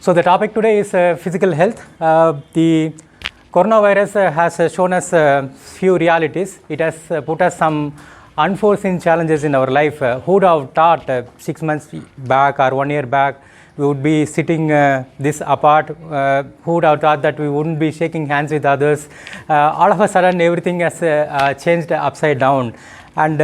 So the topic today is physical health. The coronavirus has shown us few realities. It has put us some unforeseen challenges in our life. Who would have thought 6 months back or 1 year back we would be sitting this apart? Who would have thought that we wouldn't be shaking hands with others? All of a sudden everything has changed upside down. And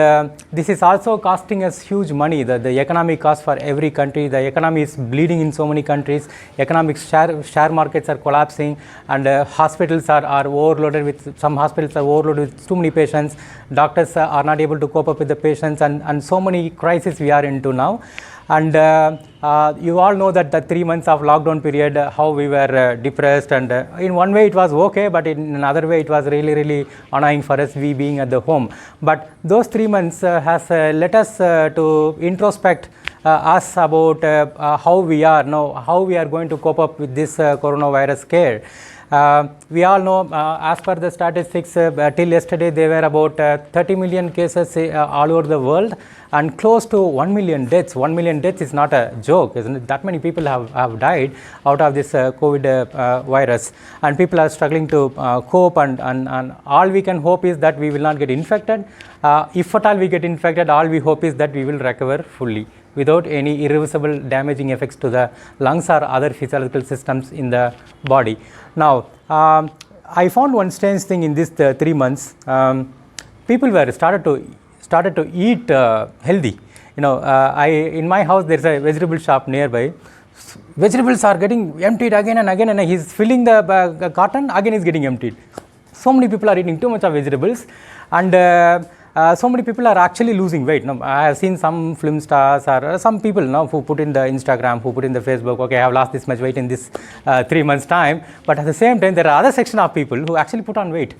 this is also costing us huge money. The economic cost for every country, the economy is bleeding in so many countries. Economic share markets are collapsing, and hospitals are overloaded with, some hospitals are overloaded with too many patients. Doctors are not able to cope up with the patients, and so many crises we are into now. And you all know that the 3 months of lockdown period, how we were depressed, and in one way it was okay, but in another way it was really annoying for us, we being at the home. But those 3 months has let us to introspect us about how we are now, how we are going to cope up with this coronavirus scare. We all know, as per the statistics, till yesterday there were about 30 million cases all over the world, and close to 1 million deaths. 1 million deaths is not a joke, isn't it? That many people have died out of this COVID virus, and people are struggling to cope, and all we can hope is that we will not get infected. If at all we get infected, all we hope is that we will recover fully without any irreversible damaging effects to the lungs or other physiological systems in the body. Now, I found one strange thing in these 3 months. People were started to eat healthy. You know, in my house there's a vegetable shop nearby. Vegetables are getting emptied again and again, and he's filling the carton, again is getting emptied. So many people are eating too much of vegetables, and so many people are actually losing weight. Now, I have seen some film stars or some people now who put in the Instagram, who put in the Facebook, okay, I have lost this much weight in this 3 months time. But at the same time, there are other section of people who actually put on weight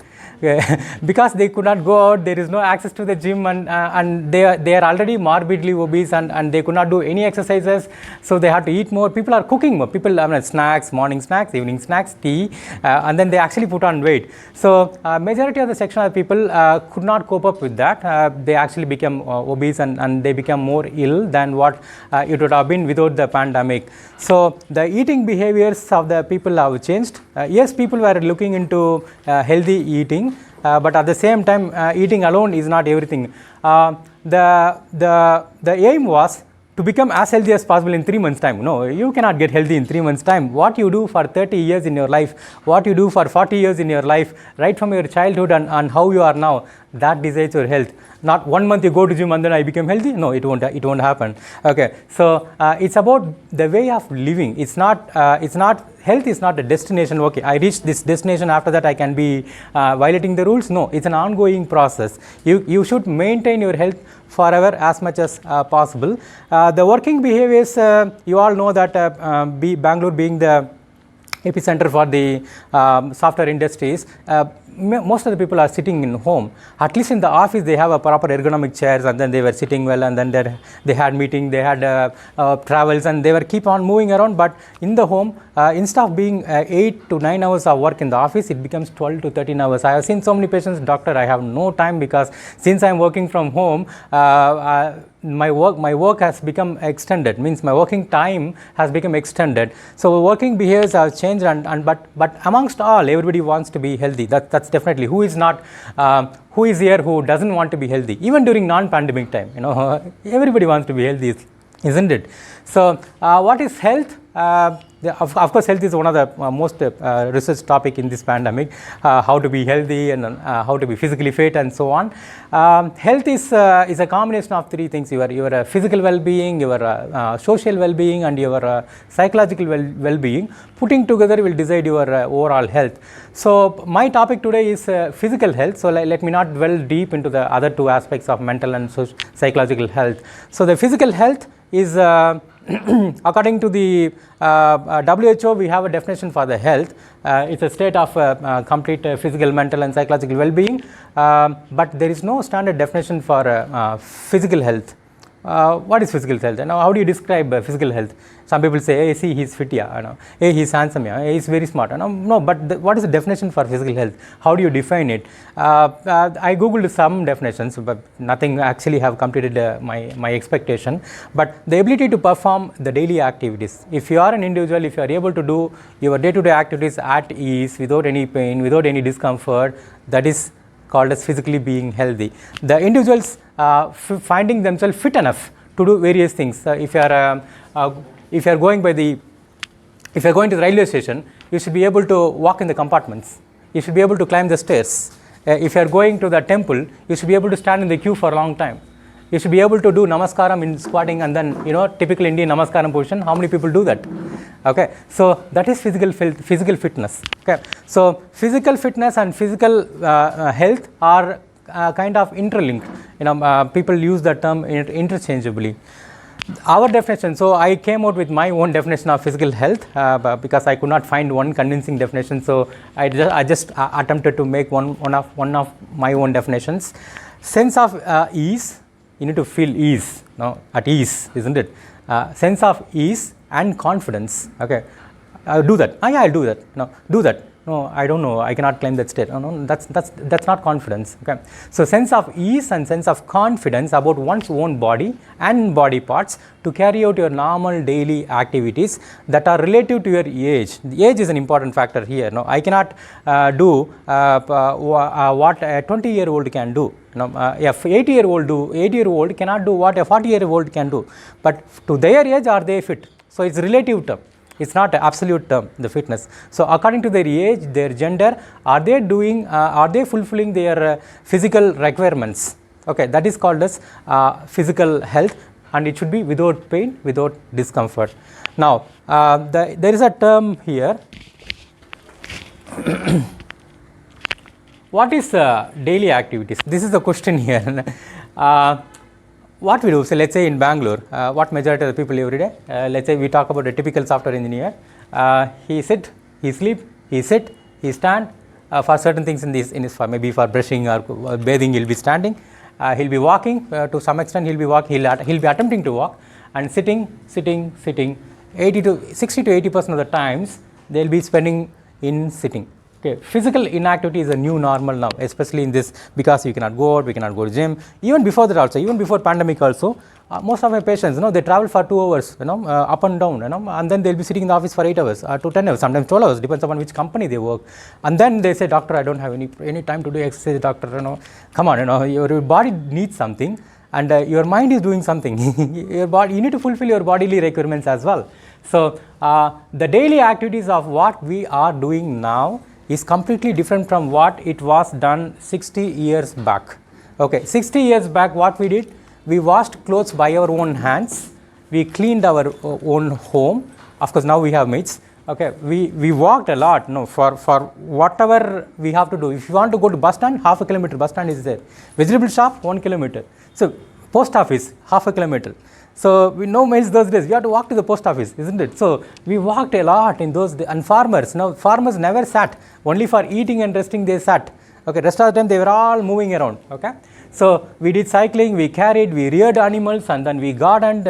because they could not go out. There is no access to the gym, and they are already morbidly obese, and they could not do any exercises, so they have to eat more. People are cooking more. People, snacks, morning snacks, evening snacks, tea, and then they actually put on weight. So majority of the section of people could not cope up with that. They actually became obese, and they become more ill than what it would have been without the pandemic. So the eating behaviors of the people have changed. Yes, people were looking into healthy eating, but at the same time, eating alone is not everything. The aim was to become as healthy as possible in 3 months time. No, you cannot get healthy in 3 months time. What you do for 30 years in your life, what you do for 40 years in your life, right from your childhood and how you are now, that decides your health. Not 1 month you go to gym and then I become healthy. No, it won't happen. Okay, so it's about the way of living. It's not health is not a destination. Okay, I reach this destination, after that I can be violating the rules. No, it's an ongoing process. You should maintain your health forever as much as possible. The working behaviors, you all know that Bangalore being the epicenter for the software industries, most of the people are sitting in home. At least in the office they have a proper ergonomic chairs, and then they were sitting well, and then they had meeting, they had travels, and they were keep on moving around. But in the home, instead of being 8 to 9 hours of work in the office, it becomes 12 to 13 hours. I have seen so many patients, doctor, I have no time because since I am working from home, my work has become extended, means my working time has become extended. So working behaviors have changed, but amongst all, everybody wants to be healthy. That's definitely, who is not, who is here who doesn't want to be healthy? Even during non-pandemic time, you know, everybody wants to be healthy, isn't it? So what is health? Of course, health is one of the most researched topic in this pandemic. How to be healthy, and how to be physically fit, and so on. Health is a combination of three things: your physical well-being, your social well-being, and your psychological well-being. Putting together will decide your overall health. So my topic today is physical health. So let me not dwell deep into the other two aspects of mental and psychological health. So the physical health is according to the WHO, we have a definition for the health. It's a state of complete physical, mental, and psychological well-being. But there is no standard definition for physical health. what is physical health? Now, how do you describe physical health? Some people say, hey, see, he's fit, yeah, hey, he's handsome, yeah, hey, he's very smart. No, but what is the definition for physical health? How do you define it? I googled some definitions, but nothing actually have completed my expectation. But the ability to perform the daily activities. If you are an individual, if you are able to do your day-to-day activities at ease, without any pain, without any discomfort, that is called as physically being healthy. The individuals finding themselves fit enough to do various things. If you are going to the railway station, you should be able to walk in the compartments. You should be able to climb the stairs. If you are going to the temple, you should be able to stand in the queue for a long time. You should be able to do namaskaram in squatting, and then typical Indian namaskaram position. How many people do that? Okay, so that is physical fitness. Okay, so physical fitness and physical health are kind of interlinked. People use that term interchangeably. Our definition, so I came out with my own definition of physical health because I could not find one convincing definition. So I just attempted to make one of my own definitions. Sense of ease. You need to feel ease, at ease, isn't it? Sense of ease and confidence. Okay, do that. Yeah, I'll do that. No, do that. No, I don't know. I cannot climb that stair. No, that's not confidence. Okay, so sense of ease and sense of confidence about one's own body and body parts to carry out your normal daily activities that are relative to your age. The age is an important factor here. No, I cannot do what a 20-year-old can do. A 80-year-old cannot do what a 40-year-old can do. But to their age, are they fit? So it's relative term. It's not an absolute term, the fitness. So according to their age, their gender, are they fulfilling their physical requirements? Okay, that is called as physical health, and it should be without pain, without discomfort. Now, there is a term here. What is daily activities? This is the question here. What we do, so let's say in Bangalore, what majority of the people every day, let's say we talk about a typical software engineer, he sit, he sleep, he sit, he stand, for certain things in his maybe for brushing or bathing he'll be standing, he'll be walking, to some extent he'll be attempting to walk, and sitting, 60 to 80% of the times they'll be spending in sitting. Okay, physical inactivity is a new normal now, especially in this, because we cannot go out, we cannot go to gym. Even before that also, even before pandemic also, most of my patients, they travel for 2 hours, up and down, and then they'll be sitting in the office for 8 hours to 10 hours, sometimes 12 hours, depends upon which company they work. And then they say, doctor, I don't have any time to do exercise, doctor, come on, your body needs something, and your mind is doing something. Your body, you need to fulfill your bodily requirements as well. So the daily activities of what we are doing now is completely different from what it was done 60 years back. Okay, 60 years back, what we did, we washed clothes by our own hands, we cleaned our own home. Of course, now we have maids. Okay, we walked a lot, for whatever we have to do. If you want to go to bus stand, half a kilometer bus stand is there. Vegetable shop, 1 kilometer. So post office, half a kilometer. So we know mails those days, we have to walk to the post office, isn't it? So we walked a lot in those days. And farmers never sat, only for eating and resting they sat. Okay, rest of the time they were all moving around. Okay, so we did cycling, we carried, we reared animals, and then we gardened.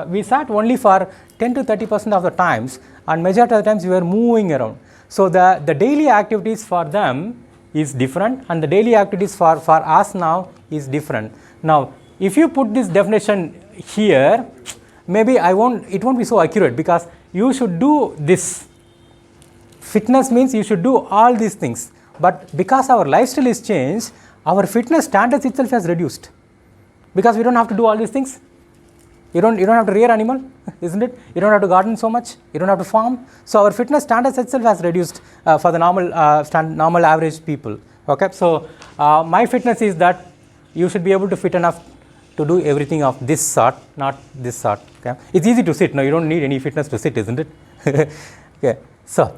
We sat only for 10 to 30% of the times, and majority of the times we were moving around. So the daily activities for them is different, and the daily activities for us now is different. Now, if you put this definition here, maybe it won't be so accurate, because you should do this. Fitness means you should do all these things, but because our lifestyle is changed, our fitness standards itself has reduced, because we don't have to do all these things. You don't have to rear animal, isn't it? You don't have to garden so much, you don't have to farm. So our fitness standards itself has reduced for the normal average people. Okay, so my fitness is that you should be able to fit enough to do everything of this sort, not this sort. Okay, it's easy to sit. Now you don't need any fitness to sit, isn't it? Okay, so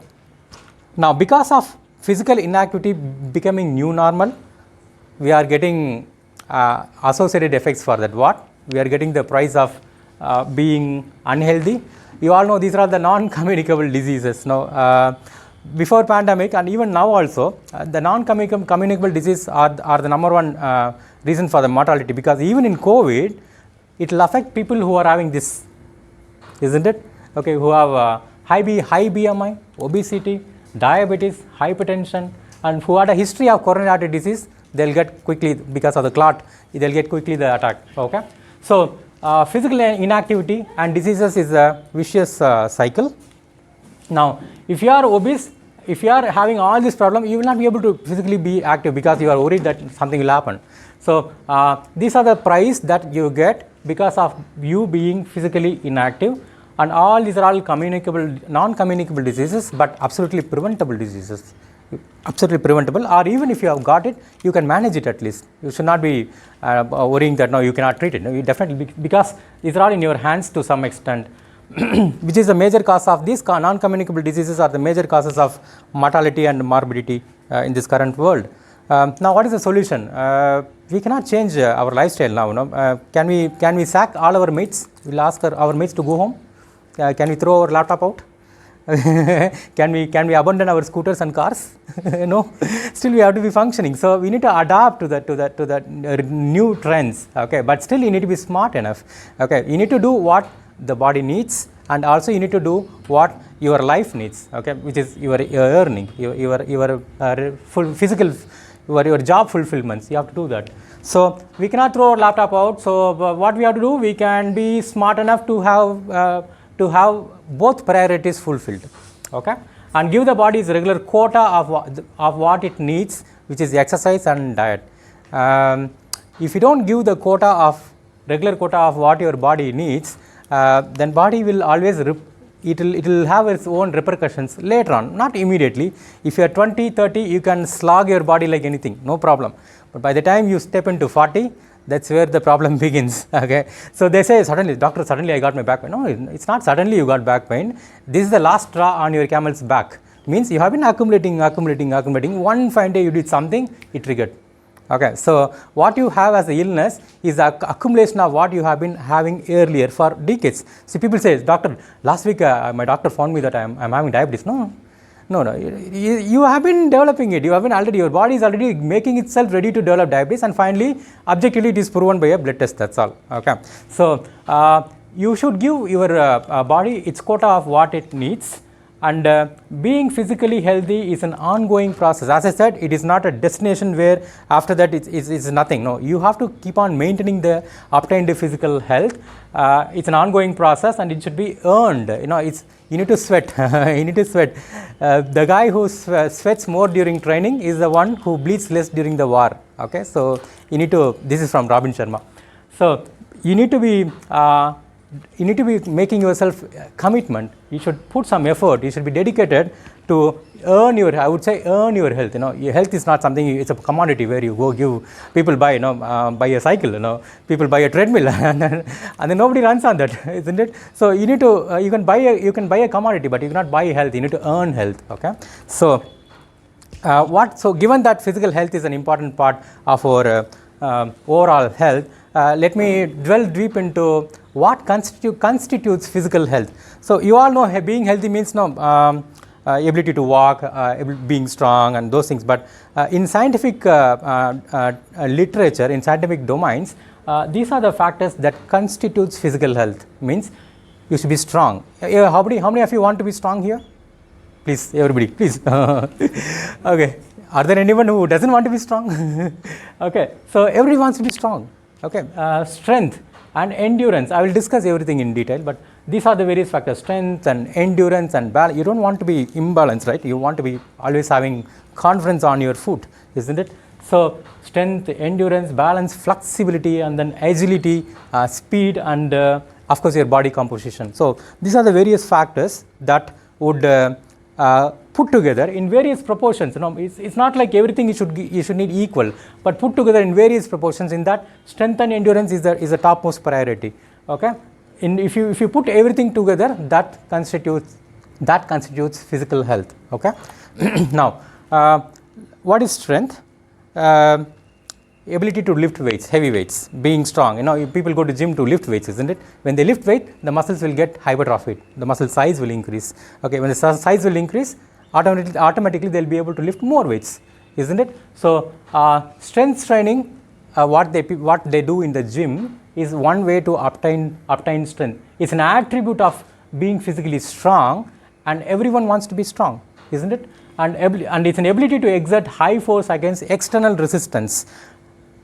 now because of physical inactivity becoming new normal, we are getting associated effects for that. What? We are getting the price of being unhealthy. You all know these are the non-communicable diseases. Now, before pandemic and even now also, the non-communicable diseases are the number one reason for the mortality, because even in COVID, it will affect people who are having this, isn't it? Okay, who have high BMI, obesity, diabetes, hypertension, and who had a history of coronary artery disease, they'll get quickly, because of the clot, they'll get quickly the attack. Okay, so physical inactivity and diseases is a vicious cycle. Now, if you are obese, if you are having all this problem, you will not be able to physically be active because you are worried that something will happen. So, these are the price that you get because of you being physically inactive, and all these are all communicable, non-communicable diseases, but absolutely preventable diseases. Absolutely preventable, or even if you have got it, you can manage it at least. You should not be worrying that no, you cannot treat it. No, you definitely, because these are all in your hands to some extent. Which is the major cause of these non-communicable diseases are the major causes of mortality and morbidity in this current world. Now, what is the solution? We cannot change our lifestyle now. No? Can we sack all our mates? We'll ask our mates to go home. Can we throw our laptop out? Can we abandon our scooters and cars? No, still we have to be functioning. So we need to adapt to the new trends. Okay, but still you need to be smart enough. Okay, you need to do what the body needs, and also you need to do what your life needs. Okay, which is your earning, your full physical, your job fulfillments. You have to do that. So we cannot throw our laptop out. So what we have to do, we can be smart enough to have both priorities fulfilled, okay, and give the body its regular quota of what it needs, which is exercise and diet. If you don't give the regular quota of what your body needs, then body will always it will have its own repercussions later on, not immediately. If you are 20, 30, you can slog your body like anything, no problem. But by the time you step into 40, that's where the problem begins. Okay, so they say suddenly, doctor, suddenly I got my back pain. No, it's not suddenly you got back pain. This is the last straw on your camel's back. Means you have been accumulating. One fine day you did something, it triggered. Okay, so what you have as the illness is the accumulation of what you have been having earlier for decades. See, people say, doctor, last week my doctor found me that I'm having diabetes. No, you have been developing it. You have been already, your body is already making itself ready to develop diabetes, and finally, objectively, it is proven by a blood test. That's all. Okay, so you should give your body its quota of what it needs, and being physically healthy is an ongoing process. As I said, it is not a destination where after that it's nothing. No, you have to keep on maintaining the obtained physical health. It's an ongoing process, and it should be earned. You need to sweat. You need to sweat. The guy who sweats more during training is the one who bleeds less during the war. Okay, so you need to. This is from Robin Sharma. So you need to be making yourself commitment. You should put some effort. You should be dedicated to earn your, I would say, earn your health. Your health is not something, it's a commodity where you go give, people buy, buy a cycle, people buy a treadmill and then nobody runs on that, isn't it? So you need to, you can buy a commodity, but you cannot buy health. You need to earn health, okay? So so given that physical health is an important part of our overall health, let me dwell deep into what constitutes physical health. So you all know being healthy means ability to walk, being strong and those things, but in scientific literature, in scientific domains, these are the factors that constitutes physical health. Means you should be strong. How many of you want to be strong here? Please, everybody, please. Okay. Are there anyone who doesn't want to be strong? Okay. So everybody wants to be strong. Okay. Strength and endurance. I will discuss everything in detail, but these are the various factors: strength and endurance and balance. You don't want to be imbalanced, right? You want to be always having confidence on your foot, isn't it? So strength, endurance, balance, flexibility, and then agility, speed, and of course your body composition. So these are the various factors that would put together in various proportions. It's not like everything you should need equal, but put together in various proportions. In that, strength and endurance is the topmost priority. Okay, if you put everything together, that constitutes physical health. Okay. Now, what is strength? Ability to lift weights, heavy weights, being strong. People go to gym to lift weights, isn't it? When they lift weight, the muscles will get hypertrophied. The muscle size will increase. Okay, when the size will increase, automatically they'll be able to lift more weights, isn't it? So strength training, what they do in the gym is one way to obtain strength. It's an attribute of being physically strong, and everyone wants to be strong, isn't it? And it's an ability to exert high force against external resistance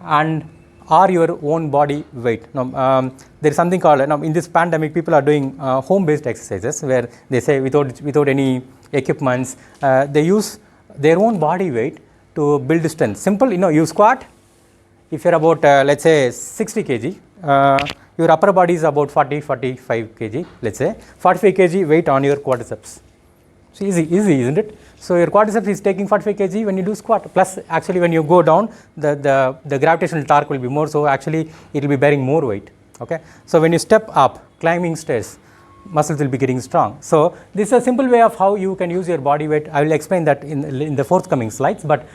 and or your own body weight. Now, there is something called, in this pandemic, people are doing home-based exercises where they say without any equipments, they use their own body weight to build strength. Simple, you squat. If you're about, let's say, 60 kg, your upper body is about 40-45 kg, let's say. 45 kg weight on your quadriceps. So easy, isn't it? So your quadriceps is taking 45 kg when you do squat. Plus, actually, when you go down, the gravitational torque will be more. So actually, it will be bearing more weight. Okay. So when you step up, climbing stairs, muscles will be getting strong. So this is a simple way of how you can use your body weight. I will explain that in the forthcoming slides. But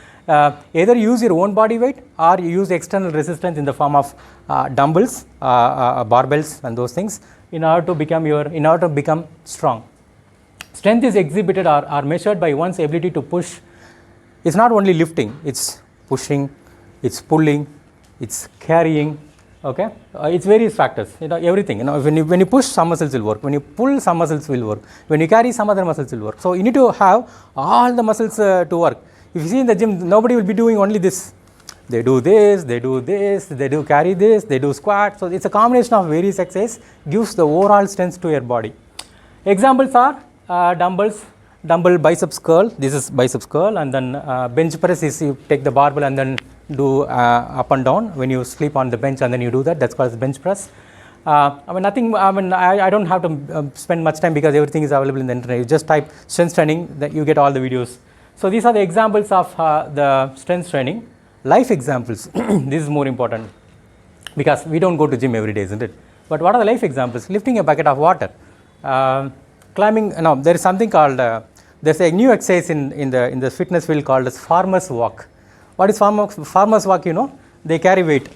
either use your own body weight or you use external resistance in the form of dumbbells, barbells, and those things in order to become strong. Strength is exhibited or measured by one's ability to push. It's not only lifting, it's pushing, it's pulling, it's carrying. Okay, it's various factors. Everything. When you push, some muscles will work. When you pull, some muscles will work. When you carry, some other muscles will work. So you need to have all the muscles to work. If you see in the gym, nobody will be doing only this. They do this, they do this, they do carry this, they do squat. So it's a combination of various exercises, gives the overall strength to your body. Examples are dumbbell biceps curl. This is biceps curl, and then bench press is you take the barbell and then do up and down when you sleep on the bench, and then you do that. That's called bench press. I don't have to spend much time because everything is available in the internet. You just type strength training, that you get all the videos. So these are the examples of the strength training. Life examples. This is more important because we don't go to gym every day, isn't it? But what are the life examples? Lifting a bucket of water. Climbing, there is something called, there's a new exercise in the fitness field called as farmer's walk. What is farmer's walk? They carry weight,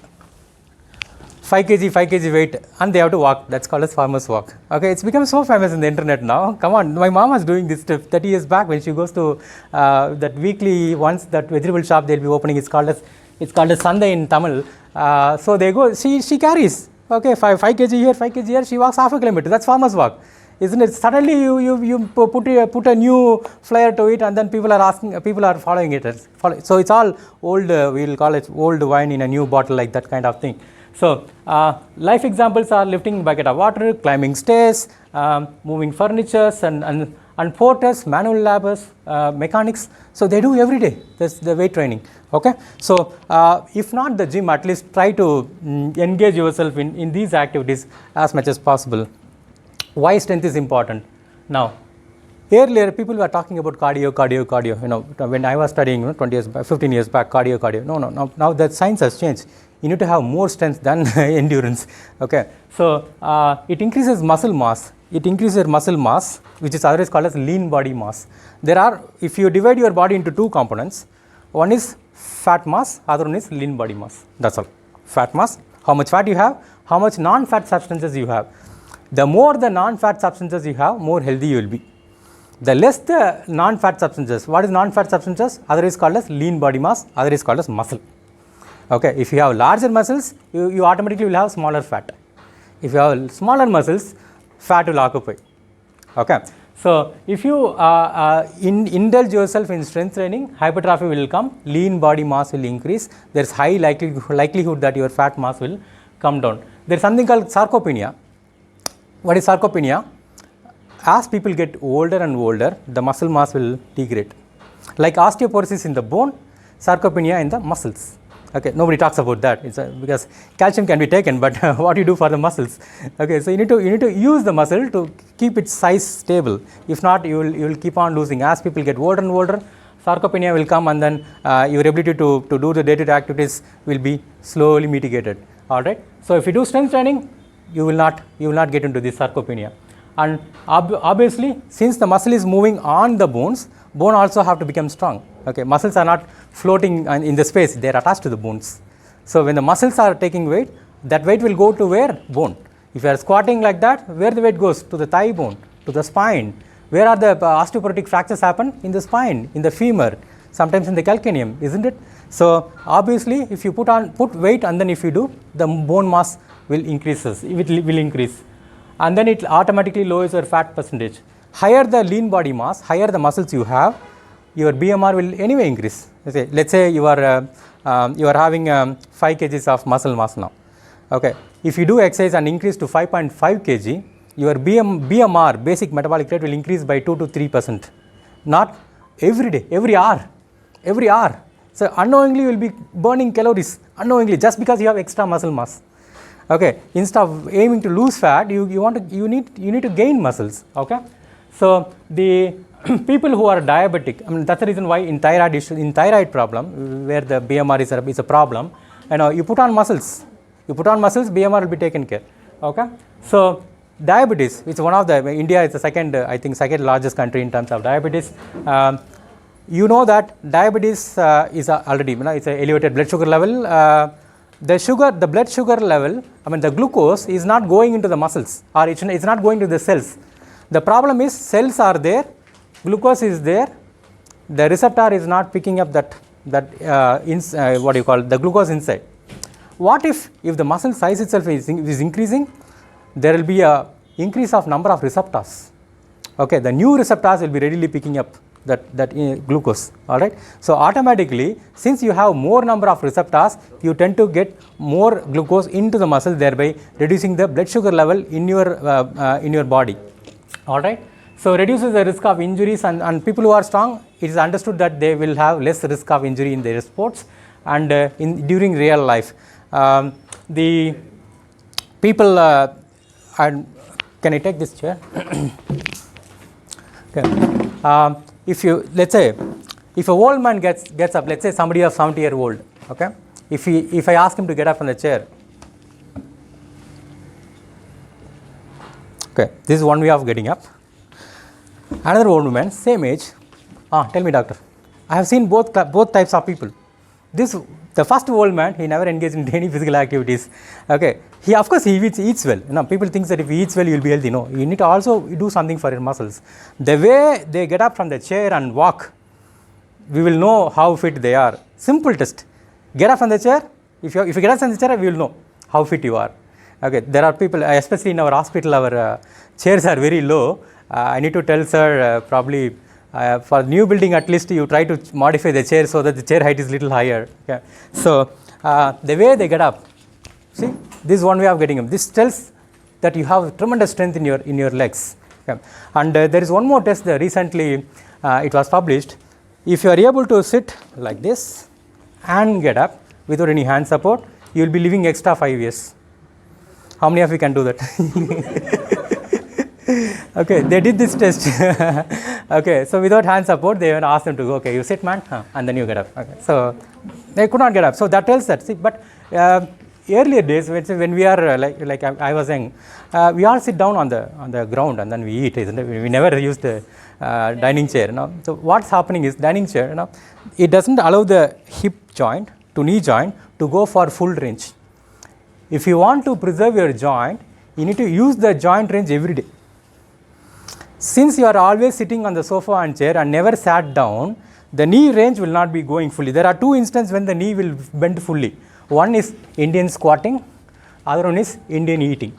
5 kg weight, and they have to walk. That's called as farmer's walk. Okay, it's become so famous in the internet now. Come on, my mom was doing this 30 years back when she goes to that weekly, once that vegetable shop they'll be opening. It's called as Sunday in Tamil. So they go, she carries, okay, 5 kg here, 5 kg here, she walks half a kilometer. That's farmer's walk. Isn't it? Suddenly you put a new flair to it, and then people are following it. So it's all old, we'll call it old wine in a new bottle, like that kind of thing. So life examples are lifting bucket of water, climbing stairs, moving furniture, and porters, manual laborers, mechanics. So they do every day. That's the weight training. Okay. So if not the gym, at least try to engage yourself in these activities as much as possible. Why strength is important? Now, earlier people were talking about cardio. When I was studying 15 years back, cardio. No. Now that science has changed. You need to have more strength than endurance. Okay. So it increases muscle mass. It increases muscle mass, which is otherwise called as lean body mass. If you divide your body into two components, one is fat mass, other one is lean body mass. That's all. Fat mass, how much fat you have, how much non-fat substances you have. The more the non-fat substances you have, more healthy you will be. The less the non-fat substances. What is non-fat substances? Other is called as lean body mass, other is called as muscle. Okay, if you have larger muscles, you automatically will have smaller fat. If you have smaller muscles, fat will occupy. Okay, so if you indulge yourself in strength training, hypertrophy will come, lean body mass will increase. There is high likelihood that your fat mass will come down. There is something called sarcopenia. What is sarcopenia? As people get older and older, the muscle mass will degrade. Like osteoporosis in the bone, sarcopenia in the muscles. Okay, nobody talks about that. Because calcium can be taken, but what do you do for the muscles? Okay, so you need to use the muscle to keep its size stable. If not, you will keep on losing. As people get older and older, sarcopenia will come, and then your ability to do the day-to-day activities will be slowly mitigated. All right. So if you do strength training, you will not get into this sarcopenia. And obviously, since the muscle is moving on the bones, bone also have to become strong. Okay, muscles are not floating in the space; they are attached to the bones. So when the muscles are taking weight, that weight will go to where? Bone. If you are squatting like that, where the weight goes? To the thigh bone, to the spine. Where are the osteoporotic fractures happen? In the spine, in the femur, sometimes in the calcaneum, isn't it? So obviously, if you put weight and then if you do, the bone mass will increase, and then it automatically lowers your fat percentage. Higher the lean body mass, higher the muscles you have, your BMR will anyway increase. Let's say you are having 5 kgs of muscle mass now. Okay, if you do exercise and increase to 5.5 kg, your BMR, basic metabolic rate, will increase by 2 to 3%. Not every day, every hour. So unknowingly you will be burning calories, unknowingly, just because you have extra muscle mass. Okay, instead of aiming to lose fat, you need to gain muscles. Okay, so the people who are diabetic, I mean, that's the reason why in thyroid problem, where the BMR is a problem, you put on muscles, BMR will be taken care. Okay, so diabetes, which is one of the, India is the second largest country in terms of diabetes. You know that diabetes is already, it's an elevated blood sugar level. The blood sugar level, I mean the glucose is not going into the muscles, or it's not going to the cells. The problem is cells are there, glucose is there, the receptor is not picking up the glucose inside. What if the muscle size itself is increasing? There will be a increase of number of receptors. Okay, the new receptors will be readily picking up that glucose. All right, so automatically, since you have more number of receptors, you tend to get more glucose into the muscle, thereby reducing the blood sugar level in your body. All right, so reduces the risk of injuries, and people who are strong, it is understood that they will have less risk of injury in their sports and during real life. The people can I take this chair? Okay. Let's say if a old man gets up, let's say somebody of 70-year-old, okay, if I ask him to get up from the chair, okay, this is one way of getting up. Another old woman, same age, tell me, doctor, I have seen both types of people. The first old man, he never engaged in any physical activities. Okay, of course he eats well. People think that if he eats well, you will be healthy. No, you need to also do something for your muscles. The way they get up from the chair and walk, we will know how fit they are. Simple test. Get up from the chair. If you get up from the chair, we will know how fit you are. Okay, there are people, especially in our hospital, our chairs are very low. I need to tell sir, probably for new building, at least you try to modify the chair so that the chair height is little higher. Okay. So the way they get up, see, this is one way of getting up. This tells that you have tremendous strength in your legs. Okay. And there is one more test that recently it was published. If you are able to sit like this and get up without any hand support, you will be living extra 5 years. How many of you can do that? Okay, they did this test. Okay, so without hand support, they asked them to go, okay, you sit, man, and then you get up. Okay, so they could not get up. So that tells that. See, but earlier days, when we are like I was saying, we all sit down on the ground and then we eat, isn't it? We never used the dining chair. So what's happening is dining chair, it doesn't allow the hip joint to knee joint to go for full range. If you want to preserve your joint, you need to use the joint range every day. Since you are always sitting on the sofa and chair and never sat down, the knee range will not be going fully. There are two instances when the knee will bend fully. One is Indian squatting, other one is Indian eating.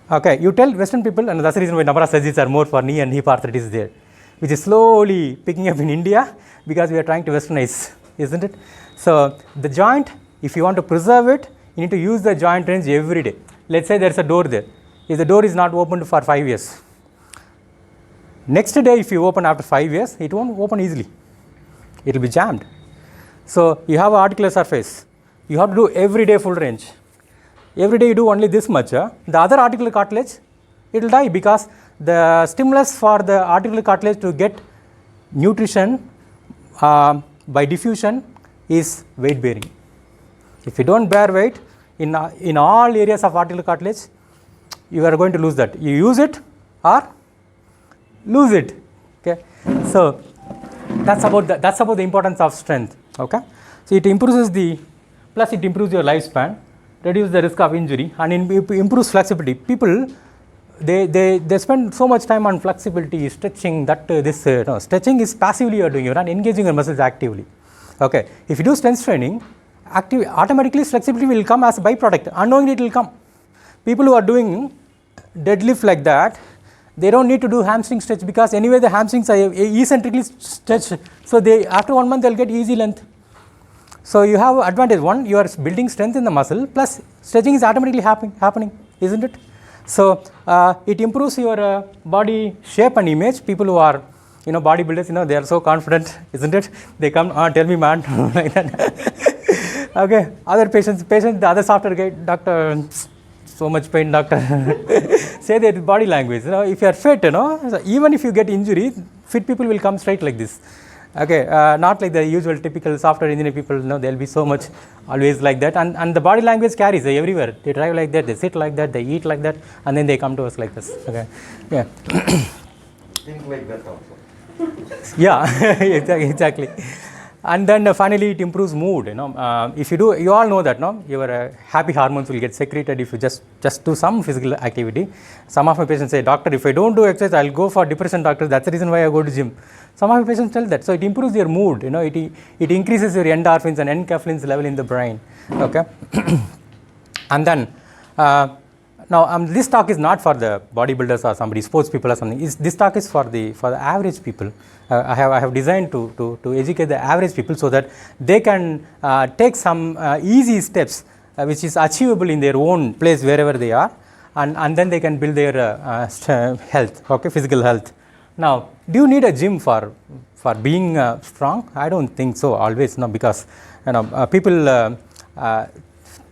Okay, you tell Western people, and that's the reason why number of surgeries are more for knee and hip arthritis there, which is slowly picking up in India because we are trying to westernize, isn't it? So the joint, if you want to preserve it, you need to use the joint range every day. Let's say there's a door there. If the door is not opened for 5 years, next day if you open after 5 years, it won't open easily. It will be jammed. So you have an articular surface. You have to do every day full range. Every day you do only this much. The other articular cartilage, it will die because the stimulus for the articular cartilage to get nutrition by diffusion is weight bearing. If you don't bear weight in all areas of articular cartilage, you are going to lose that. You use it or lose it. Okay. So that's about the importance of strength. Okay. So it improves your lifespan, reduces the risk of injury, and improves flexibility. People they spend so much time on flexibility, stretching. Stretching is passively you are doing. You are not engaging your muscles actively. Okay. If you do strength training, automatically flexibility will come as a byproduct. Unknowingly it will come. People who are doing deadlift like that, they don't need to do hamstring stretch because anyway the hamstrings are eccentrically stretched. So they, after 1 month, they'll get easy length. So you have advantage. One, you are building strength in the muscle, plus stretching is automatically happening, isn't it? So it improves your body shape and image. People who are, bodybuilders, they are so confident, isn't it? They come, tell me, man, like that. Okay, other patients, the other software guy, doctor, so much pain, doctor. Say that body language. If you are fit, so even if you get injury, fit people will come straight like this. Okay, not like the usual typical software engineer people. They'll be so much always like that, and the body language carries everywhere. They drive like that, they sit like that, they eat like that, and then they come to us like this. Okay, yeah. Think like that also. Yeah, exactly. And then finally it improves mood. If you do, you all know that, your happy hormones will get secreted if you just do some physical activity. Some of my patients say, doctor, if I don't do exercise, I'll go for depression, doctor. That's the reason why I go to gym. Some of my patients tell that. So it improves your mood. It increases your endorphins and enkephalins level in the brain. Okay. And then now this talk is not for the bodybuilders or somebody, sports people or something. This talk is for the average people. I have designed to educate the average people so that they can take some easy steps which is achievable in their own place wherever they are, and then they can build their health, okay, physical health. Now, do you need a gym for being strong? I don't think so always, because people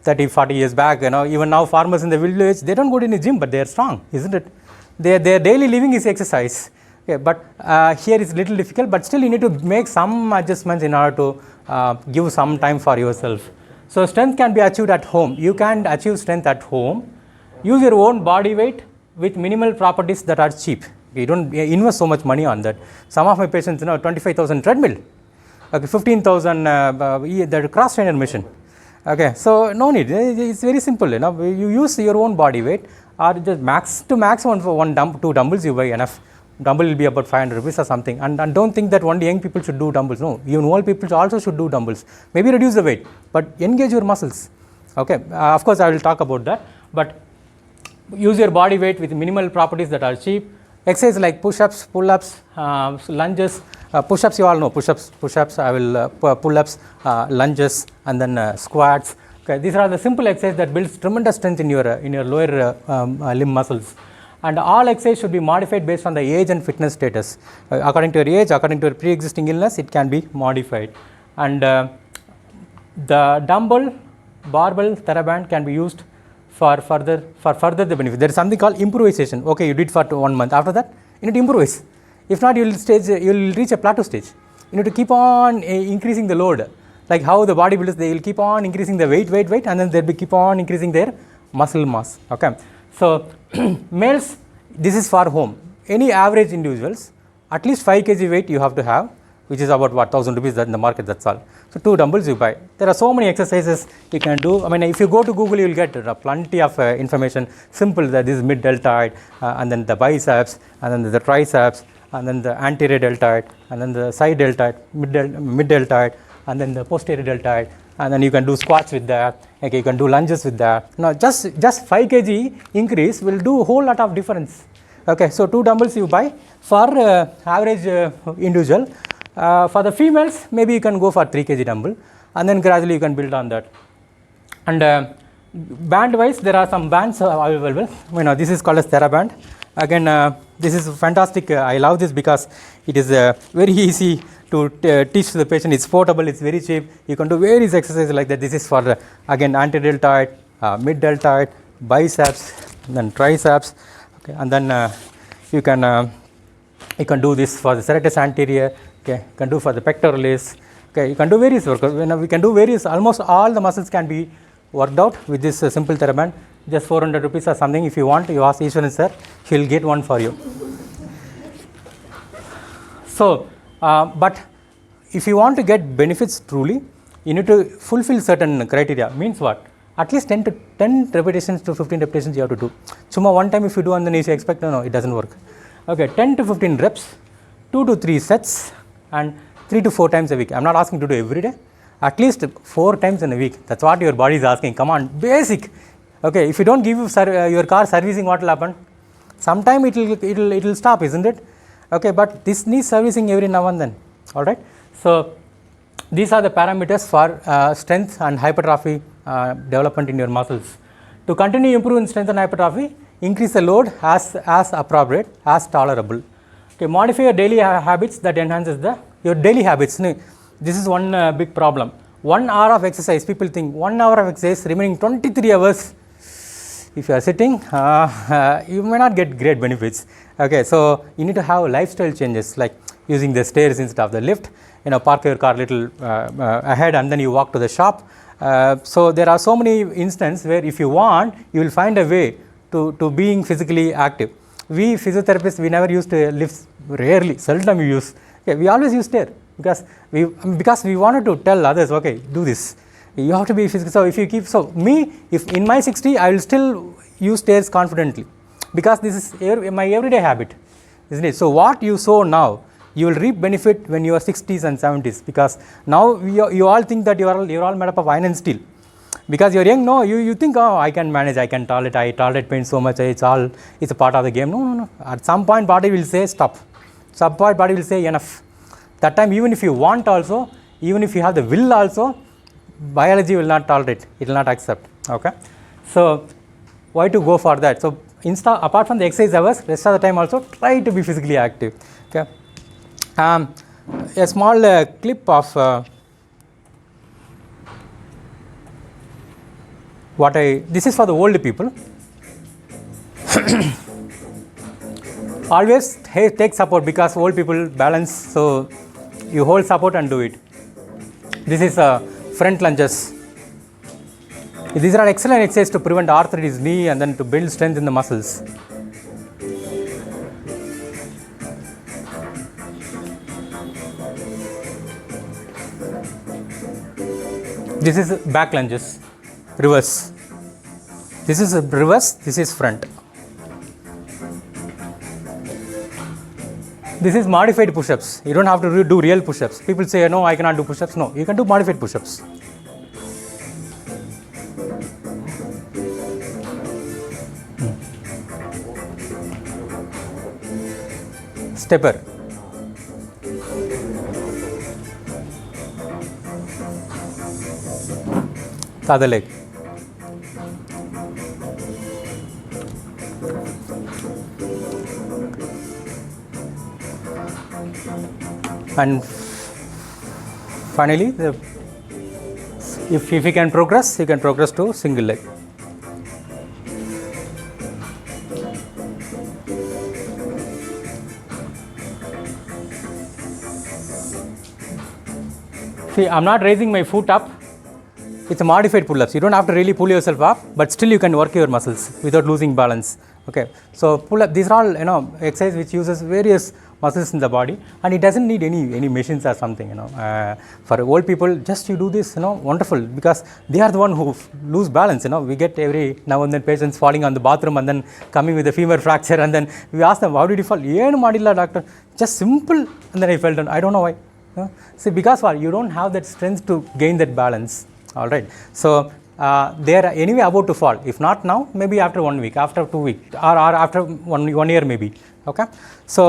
30, 40 years back, even now farmers in the village, they don't go to any gym, but they are strong, isn't it? Their daily living is exercise. Okay, but here is little difficult, but still you need to make some adjustments in order to give some time for yourself. So strength can be achieved at home. You can achieve strength at home. Use your own body weight with minimal properties that are cheap. You don't invest so much money on that. Some of my patients, 25,000 treadmill, okay, 15,000 the cross trainer machine. Okay, so no need. It's very simple. You use your own body weight, or just max for 2 dumbbells you buy enough. Dumbbell will be about 500 rupees or something. And don't think that only young people should do dumbbells. No, even old people also should do dumbbells. Maybe reduce the weight, but engage your muscles. Okay, of course I will talk about that. But use your body weight with minimal properties that are cheap. Exercise like push-ups, pull-ups, lunges. Push-ups you all know. Push-ups. I will pull-ups, lunges, and then squats. Okay, these are the simple exercises that builds tremendous strength in your lower limb muscles. And all exercise should be modified based on the age and fitness status. According to your age, according to your pre-existing illness, it can be modified. And the dumbbell, barbell, TheraBand can be used for further the benefit. There is something called improvisation. Okay, you did for 1 month. After that, you need to improvise. If not, you will reach a plateau stage. You need to keep on increasing the load. Like how the bodybuilders, they will keep on increasing the weight, and then they'll keep on increasing their muscle mass. Okay. So males, this is for home. Any average individuals, at least 5 kg weight you have to have, which is about 1,000 rupees in the market, that's all. So 2 dumbbells you buy. There are so many exercises you can do. I mean, if you go to Google, you will get plenty of information. Simple, that this is mid deltoid, and then the biceps, and then the triceps, and then the anterior deltoid, and then the side deltoid, mid deltoid, and then the posterior deltoid, and then you can do squats with that. Okay, you can do lunges with that. Now, just 5 kg increase will do a whole lot of difference. Okay, so 2 dumbbells you buy for average individual. For the females, maybe you can go for 3 kg dumbbell, and then gradually you can build on that. And band wise, there are some bands available. This is called as TheraBand. Again, this is fantastic. I love this because it is very easy to teach to the patient. It's portable, it's very cheap. You can do various exercises like that. This is for again anterior deltoid, mid deltoid, biceps, then triceps. Okay, and then you can do this for the serratus anterior. Okay, you can do for the pectoralis. Okay, you can do various workouts. We can do various. Almost all the muscles can be worked out with this simple TheraBand. Just 400 rupees or something. If you want, you ask Ishwaran sir, he will get one for you. So, but if you want to get benefits truly, you need to fulfill certain criteria. Means what? At least 10 repetitions to 15 repetitions you have to do. Chuma one time if you do and then you expect, no, it doesn't work. Okay, 10 to 15 reps, 2 to 3 sets, and 3 to 4 times a week. I'm not asking to do every day. at least 4 times in a week. That's what your body is asking. Come on, basic. Okay, if you don't give your car servicing, what will happen? Sometime it will stop, isn't it? Okay, but this needs servicing every now and then. All right. So these are the parameters for strength and hypertrophy development in your muscles. To continue improving strength and hypertrophy, increase the load as appropriate, as tolerable. Okay, modify your daily habits that enhances your daily habits. This is one big problem. 1 hour of exercise, people think 1 hour of exercise remaining 23 hours. If you are sitting, you may not get great benefits. Okay, so you need to have lifestyle changes like using the stairs instead of the lift. Park your car a little ahead and then you walk to the shop. So there are so many instances where if you want, you will find a way to being physically active. We physiotherapists, we never used lifts, rarely, seldom we use. Okay, we always use stairs because we wanted to tell others, okay, do this. You have to be physical. So if you keep, if in my 60, I will still use stairs confidently because this is my everyday habit, isn't it? So what you sow now, you will reap benefit when you are 60s and 70s because now you all think that you're all made up of iron and steel. Because you're young, no, you think, oh, I can manage, I can tolerate, I tolerate pain so much, it's a part of the game. No. At some point, body will say stop. Some point, body will say enough. That time, even if you want also, even if you have the will also, biology will not tolerate, it will not accept. Okay. So why to go for that? So apart from the exercise hours, rest of the time also try to be physically active. Okay. A small clip of this is for the old people. Always take support because old people balance, so you hold support and do it. This is front lunges. These are excellent exercises to prevent arthritis, knee, and then to build strength in the muscles. This is back lunges, reverse. This is reverse, this is front. This is modified push-ups. You don't have to do real push-ups. People say, no, I cannot do push-ups. No, you can do modified push-ups. Stepper. The other leg. And finally, if you can progress, you can progress to single leg. See, I'm not raising my foot up. It's a modified pull-ups. You don't have to really pull yourself up, but still you can work your muscles without losing balance. Okay, so pull-up. These are all exercise which uses various muscles in the body, and it doesn't need any machines or something. For old people, just you do this. Wonderful, because they are the one who lose balance. We get every now and then patients falling on the bathroom and then coming with a femur fracture, and then we ask them, how did you fall? ಏನು ಮಾಡಿಲ್ಲ doctor, just simple, and then I fell down. I don't know why. See, because you don't have that strength to gain that balance. All right. So they are anyway about to fall. If not now, maybe after 1 week, after 2 weeks, or after one year maybe. Okay. So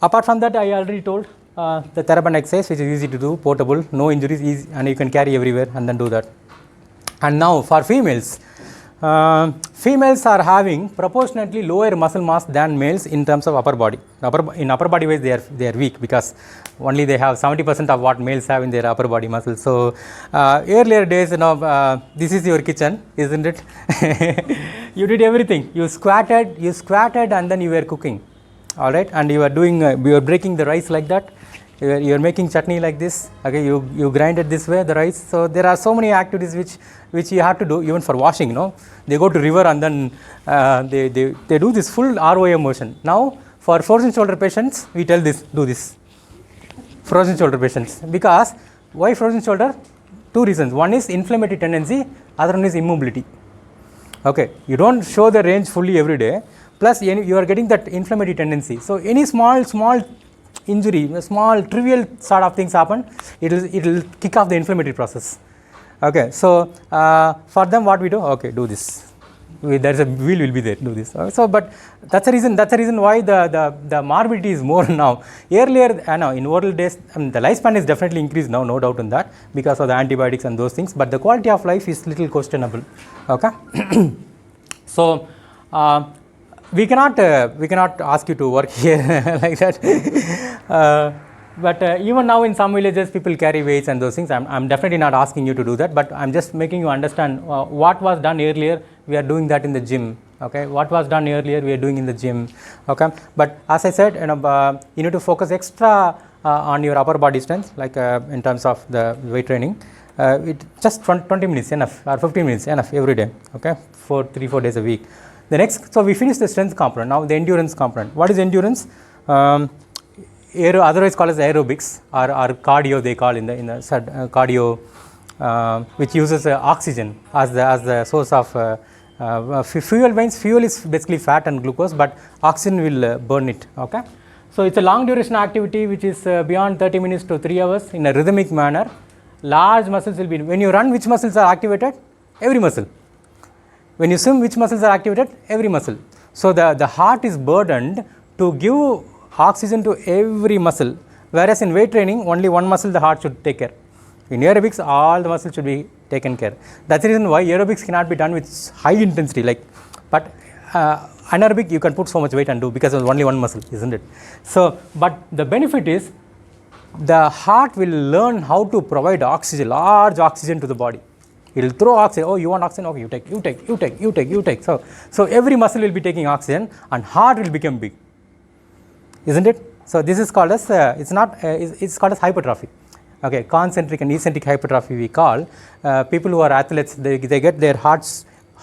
apart from that, I already told the TheraBand exercise, which is easy to do, portable, no injuries, easy, and you can carry everywhere and then do that. And now for females. Females are having proportionately lower muscle mass than males in terms of upper body. In upper body wise, they are weak because only they have 70% of what males have in their upper body muscles. So earlier days, this is your kitchen, isn't it? You did everything. You squatted, and then you were cooking. All right, and you are breaking the rice like that. You are making chutney like this. Okay, you grind it this way, the rice. So there are so many activities which you have to do even for washing. They go to river and then they do this full ROA motion. Now for frozen shoulder patients, we tell this, do this. Frozen shoulder patients, because why frozen shoulder? 2 reasons. One is inflammatory tendency, other one is immobility. Okay, you don't show the range fully every day. Plus you are getting that inflammatory tendency. So any small injury, a small trivial sort of things happen, it will kick off the inflammatory process. Okay, so for them what we do? Okay, do this. There is a wheel will be there. Do this. So, but that's the reason. That's the reason why the morbidity is more now. Earlier, in old days, the lifespan is definitely increased now, no doubt in that, because of the antibiotics and those things. But the quality of life is little questionable. Okay. So we cannot ask you to work here like that. But even now in some villages people carry weights and those things. I'm definitely not asking you to do that, but I'm just making you understand what was done earlier, we are doing that in the gym. Okay, what was done earlier we are doing in the gym. Okay, but as I said, you need to focus extra on your upper body strength, like in terms of the weight training. Just 20 minutes enough, or 15 minutes enough every day. Okay, for 3-4 days a week. The next, so we finished the strength component. Now the endurance component. What is endurance? Otherwise called as aerobics or cardio, they call in the cardio, which uses oxygen as the source of fuel. Means fuel is basically fat and glucose, but oxygen will burn it. Okay, so it's a long duration activity which is beyond 30 minutes to 3 hours in a rhythmic manner. Large muscles will be, when you run, which muscles are activated? Every muscle. When you swim, which muscles are activated? Every muscle. So the heart is burdened to give oxygen to every muscle, whereas in weight training only one muscle the heart should take care. In aerobics all the muscles should be taken care. That's the reason why aerobics cannot be done with high intensity, but anaerobic you can put so much weight and do, because of only one muscle, isn't it? So, but the benefit is the heart will learn how to provide oxygen, large oxygen to the body. It will throw oxygen. Oh, you want oxygen? Okay, you take. So every muscle will be taking oxygen and heart will become big. Isn't it? So this is called as it's called as hypertrophy. Okay, concentric and eccentric hypertrophy we call. People who are athletes, they get their heart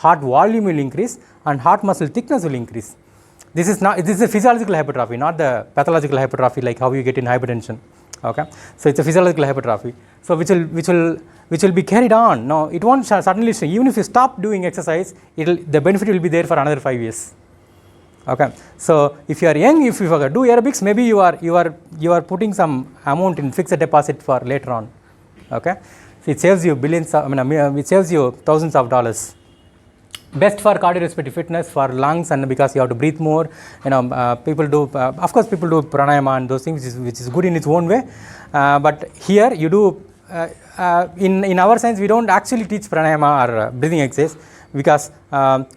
volume will increase and heart muscle thickness will increase. This is a physiological hypertrophy, not the pathological hypertrophy like how you get in hypertension. Okay, so it's a physiological hypertrophy. So which will be carried on. No, it won't suddenly. Even if you stop doing exercise, the benefit will be there for another 5 years. Okay, so if you are young, if you do aerobics, maybe you are putting some amount in fixed deposit for later on. Okay, so it saves you it saves you thousands of dollars. Best for cardiorespiratory fitness, for lungs, and because you have to breathe more. People do, of course, people do pranayama and those things, which is good in its own way. But here you do. In our science, we don't actually teach pranayama or breathing exercise, because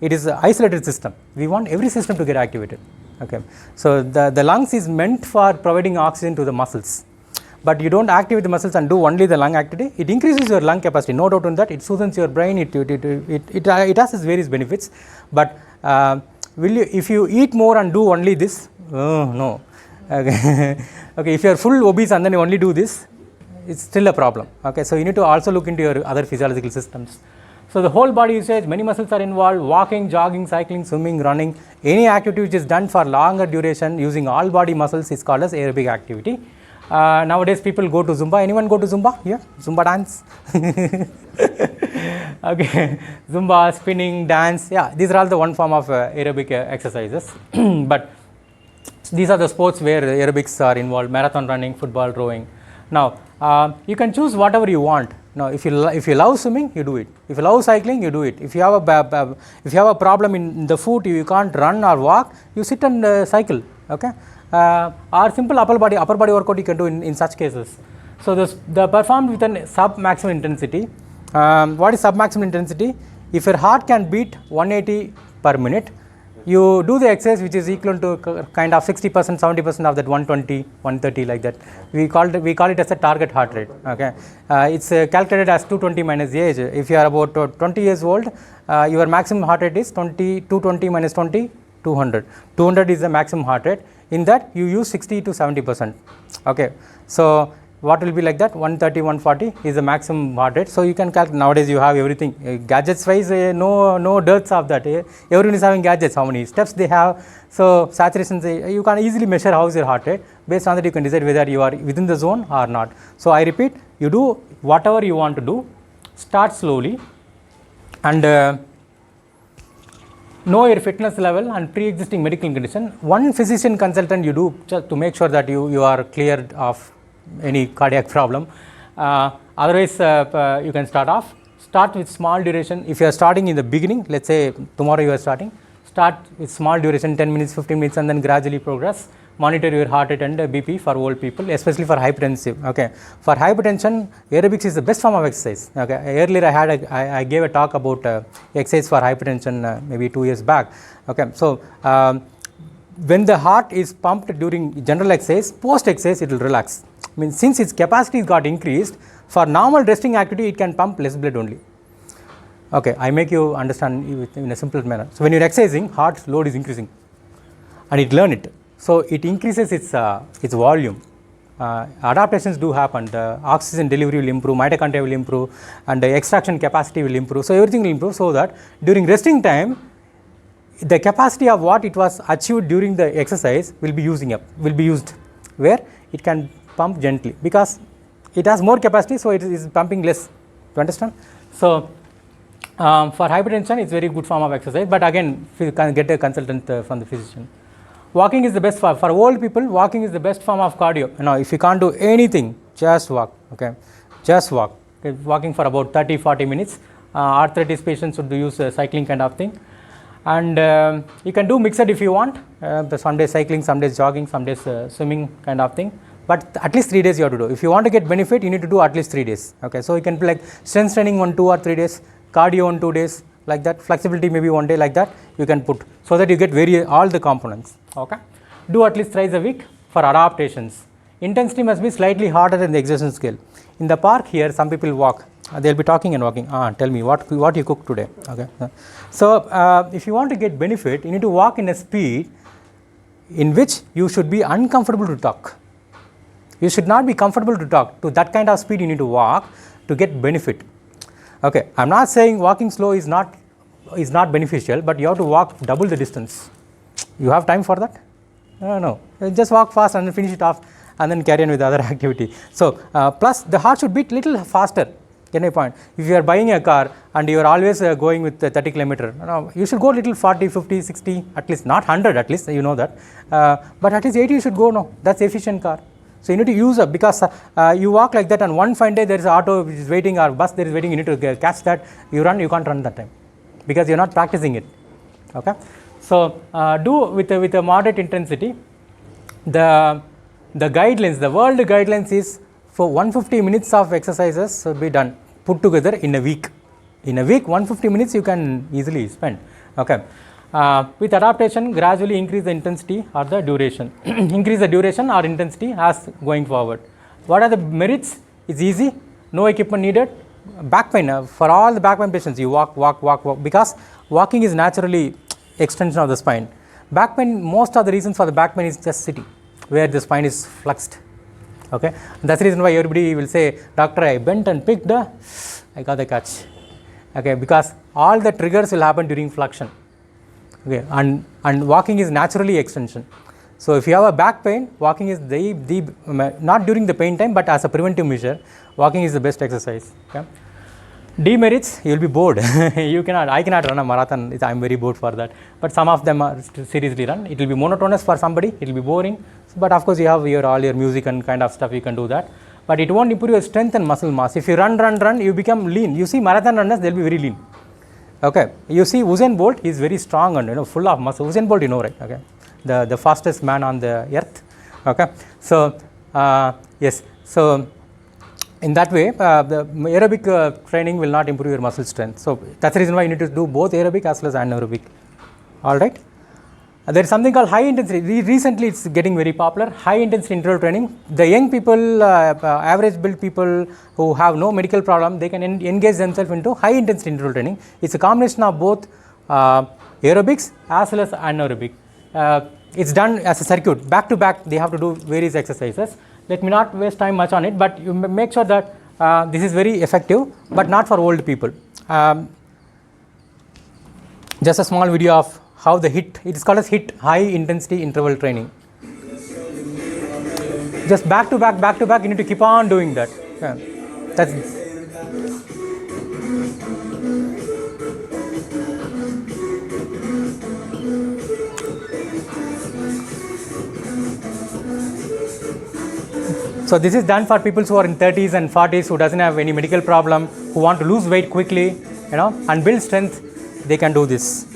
it is an isolated system. We want every system to get activated. Okay, so the lungs is meant for providing oxygen to the muscles, but you don't activate the muscles and do only the lung activity. It increases your lung capacity, no doubt on that. It soothes your brain. It has its various benefits. But if you eat more and do only this? No. Okay. Okay. If you are full obese and then you only do this, it's still a problem. Okay, so you need to also look into your other physiological systems. So the whole body usage, many muscles are involved: walking, jogging, cycling, swimming, running. Any activity which is done for longer duration using all body muscles is called as aerobic activity. Nowadays people go to Zumba. Anyone go to Zumba? Yeah, Zumba dance. Okay, Zumba, spinning, dance. Yeah, these are all the one form of aerobic exercises. But these are the sports where aerobics are involved: marathon running, football, rowing. Now you can choose whatever you want. Now if you love swimming, you do it. If you love cycling, you do it. If you have a problem in the foot, you can't run or walk, you sit and cycle. Okay, or simple upper body workout you can do in such cases. So the performed with a sub maximum intensity. What is sub maximum intensity? If your heart can beat 180 per minute, you do the exercise which is equal to kind of 60%, 70% of that 120, 130 like that. We call it as a target heart rate. Okay, it's calculated as 220 minus the age. If you are about 20 years old, your maximum heart rate is 220 minus 20, 200. 200 is the maximum heart rate. In that you use 60 to 70%. Okay, so what will be like that? 130, 140 is the maximum heart rate. So you can calculate. Nowadays you have everything. Gadgets wise, no dearths of that. Everyone is having gadgets. How many steps they have? So saturation, you can easily measure how is your heart rate. Based on that, you can decide whether you are within the zone or not. So I repeat, you do whatever you want to do. Start slowly, and know your fitness level and pre-existing medical condition. One physician consultant you do just to make sure that you are cleared of any cardiac problem. Otherwise, you can start with small duration. If you are starting in the beginning, let's say tomorrow you are starting, start with small duration, 10 minutes, 15 minutes, and then gradually progress. Monitor your heart rate and BP for old people, especially for hypertensive. Okay, for hypertension, aerobics is the best form of exercise. Okay, earlier I gave a talk about exercise for hypertension maybe 2 years back. Okay, so when the heart is pumped during general exercise, post exercise it will relax. I mean, since its capacity got increased, for normal resting activity it can pump less blood only. Okay, I make you understand in a simple manner. So when you are exercising, heart load is increasing, and it learn it. So it increases its volume. Adaptations do happen. The oxygen delivery will improve, mitochondria will improve, and the extraction capacity will improve. So everything will improve, so that during resting time, the capacity of what it was achieved during the exercise will be used, where it can pump gently, because it has more capacity, so it is pumping less. You understand? So for hypertension, it's very good form of exercise, but again, you can get a consultant from the physician. Walking is the best for old people. Walking is the best form of cardio. If you can't do anything, just walk. Okay, just walk. Okay, walking for about 30-40 minutes. Arthritis patients should use cycling kind of thing, and you can do mixed if you want. Some days cycling, some days jogging, some days swimming kind of thing. But at least 3 days you have to do. If you want to get benefit, you need to do at least 3 days. Okay, so you can like strength training 1, 2 or 3 days, cardio 1, 2 days, like that. Flexibility maybe 1 day, like that. You can put, so that you get all the components. Okay, do at least thrice a week for adaptations. Intensity must be slightly harder than the exertion scale. In the park here, some people walk. They'll be talking and walking. Tell me what you cooked today. Okay, so if you want to get benefit, you need to walk in a speed in which you should be uncomfortable to talk. You should not be comfortable to talk. To that kind of speed, you need to walk to get benefit. Okay, I'm not saying walking slow is not beneficial, but you have to walk double the distance. You have time for that? No. Just walk fast and then finish it off, and then carry on with the other activity. So plus the heart should beat little faster. Get my point? If you are buying a car and you are always going with 30 km, you should go little 40, 50, 60, at least not 100, at least you know that. But at least 80 you should go. No, that's efficient car. So you need to use up, because you walk like that, and one fine day there is an auto which is waiting, or bus there is waiting. You need to catch that. You can't run that time, because you are not practicing it. Okay. So do with a moderate intensity. The guidelines, the world guidelines is for 150 minutes of exercises should be done, put together in a week. In a week, 150 minutes you can easily spend. Okay. With adaptation, gradually increase the intensity or the duration. Increase the duration or intensity as going forward. What are the merits? It's easy, no equipment needed. Back pain, for all the back pain patients, you walk, because walking is naturally extension of the spine. Back pain, most of the reasons for the back pain is just sitting, where the spine is flexed. Okay, and that's the reason why everybody will say, doctor, I bent and picked, I got the catch. Okay, because all the triggers will happen during flexion. Okay, and walking is naturally extension. So if you have a back pain, walking is the not during the pain time, but as a preventive measure, walking is the best exercise. Okay. Demerits, you will be bored. I cannot run a marathon. I am very bored for that. But some of them are seriously run. It will be monotonous for somebody. It will be boring. But of course, you have all your music and kind of stuff. You can do that. But it won't improve your strength and muscle mass. If you run, you become lean. You see marathon runners, they'll be very lean. Okay. You see Usain Bolt, he is very strong and full of muscle. Usain Bolt, you know, right? Okay. The fastest man on the earth. Okay. So yes. So in that way, the aerobic training will not improve your muscle strength. So that's the reason why you need to do both aerobic as well as anaerobic. All right. There is something called high intensity. Recently, it's getting very popular. High intensity interval training. The young people, average build people who have no medical problem, they can engage themselves into high intensity interval training. It's a combination of both aerobics as well as anaerobic. It's done as a circuit, back to back. They have to do various exercises. Let me not waste time much on it, but you make sure that this is very effective, but not for old people. Just a small video of how the HIIT, it is called as HIIT, high intensity interval training. Just back to back, you need to keep on doing that. That's So this is done for people who are in 30s and 40s who doesn't have any medical problem, who want to lose weight quickly, and build strength. They can do this.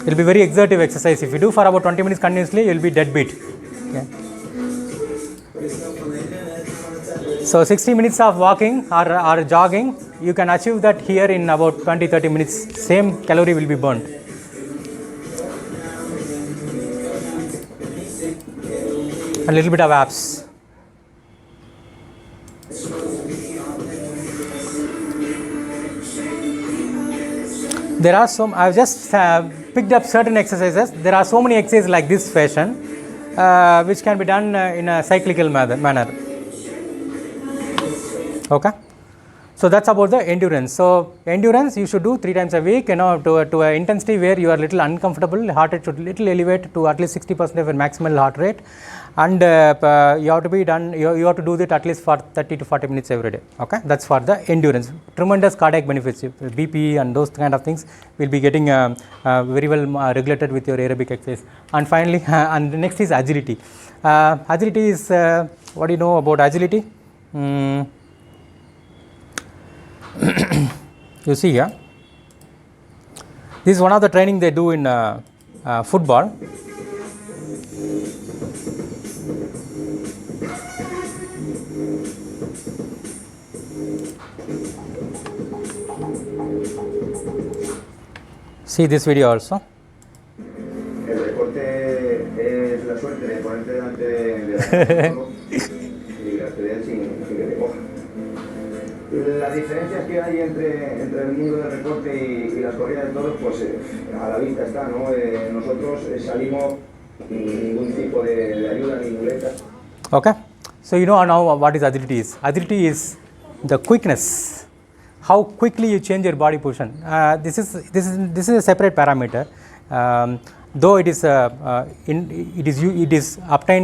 It will be very exertive exercise. If you do for about 20 minutes continuously, you will be dead beat. Okay. So 60 minutes of walking or jogging, you can achieve that here in about 20-30 minutes. Same calorie will be burnt. A little bit of abs. There are some, I've just picked up certain exercises. There are so many exercises like this fashion, which can be done in a cyclical manner. Okay. So that's about the endurance. So endurance you should do 3 times a week, to an intensity where you are little uncomfortable. Heart rate should little elevate to at least 60% of your maximal heart rate, and you have to be done. You have to do that at least for 30 to 40 minutes every day. Okay, that's for the endurance. Tremendous cardiac benefits, BP and those kind of things will be getting very well regulated with your aerobic exercise. And finally, and the next is agility. Agility is what do you know about agility? You see here, this is one of the training they do in football. See this video also. El recorte es la suerte de ponerte delante de y tirarte de él sin que te coja. Las diferencias que hay entre el mundo del recorte y las corridas de toros, pues a la vista está, ¿no? Nosotros salimos sin ningún tipo de ayuda ni muletas. Okay, so you know now what is agility is. Agility is the quickness, how quickly you change your body position. This is a separate parameter, though it is obtained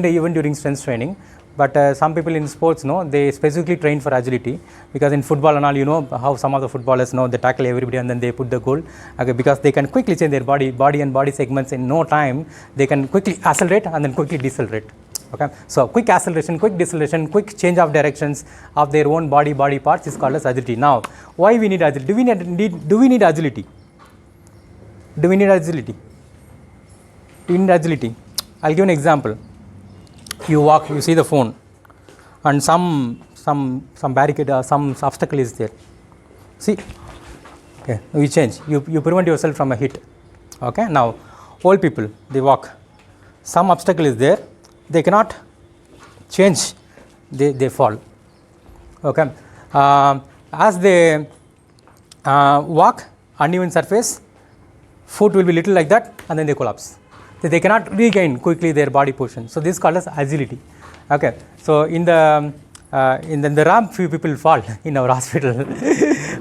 even during strength training. But some people in sports, they specifically train for agility, because in football and all, how some of the footballers, they tackle everybody and then they put the goal. Okay, because they can quickly change their body and body segments in no time. They can quickly accelerate and then quickly decelerate. Okay, so quick acceleration, quick deceleration, quick change of directions of their own body parts is called as agility. Now, why we need agility? Do we need agility? Do we need agility? Do we need agility? I'll give an example. You walk, you see the phone, and some barricade or some obstacle is there. See, okay, you change. You prevent yourself from a hit. Okay, now old people, they walk. Some obstacle is there, they cannot change. They fall. Okay, as they walk uneven surface, foot will be little like that, and then they collapse. They cannot regain quickly their body position. So this is called as agility. Okay. So in the ramp, few people fall in our hospital.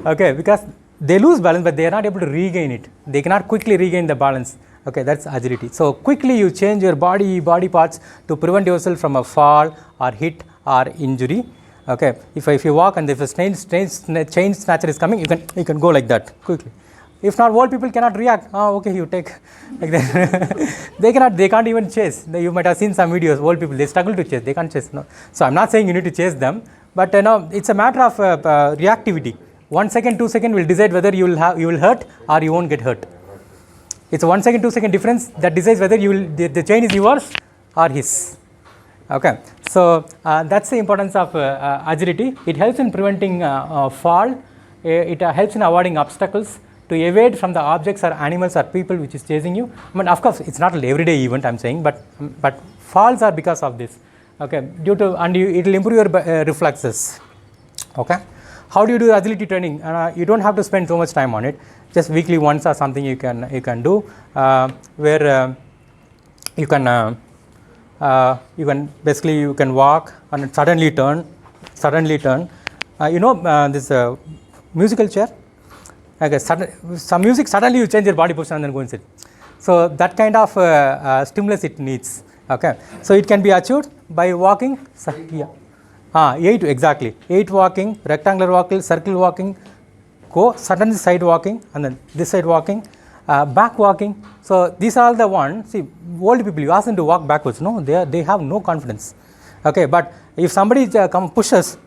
Okay, because they lose balance, but they are not able to regain it. They cannot quickly regain the balance. Okay, that's agility. So quickly you change your body parts to prevent yourself from a fall or hit or injury. Okay. If you walk and if a chain snatcher is coming, you can go like that quickly. If not, old people cannot react. Okay, you take like that. They can't even chase. You might have seen some videos. Old people, they struggle to chase. They can't chase. No. So I'm not saying you need to chase them, but it's a matter of reactivity. 1 second, 2 seconds will decide whether you will hurt or you won't get hurt. It's a 1 second, 2 second difference that decides whether the chain is yours or his. Okay. So that's the importance of agility. It helps in preventing fall. It helps in avoiding obstacles, to evade from the objects or animals or people which is chasing you. I mean, of course, it's not an everyday event I'm saying, but falls are because of this. Okay, it will improve your reflexes. Okay, how do you do agility training? You don't have to spend so much time on it. Just weekly once or something you can do, where you can basically you can walk and suddenly turn. This musical chair. Okay, some music, suddenly you change your body position and then go and sit. So that kind of stimulus it needs. Okay, so it can be achieved by walking. Yeah, 8 exactly. 8 walking, rectangular walking, circle walking, go suddenly side walking, and then this side walking, back walking. So these are all the ones. See, old people, you ask them to walk backwards. No, they have no confidence. Okay, but If somebody pushes,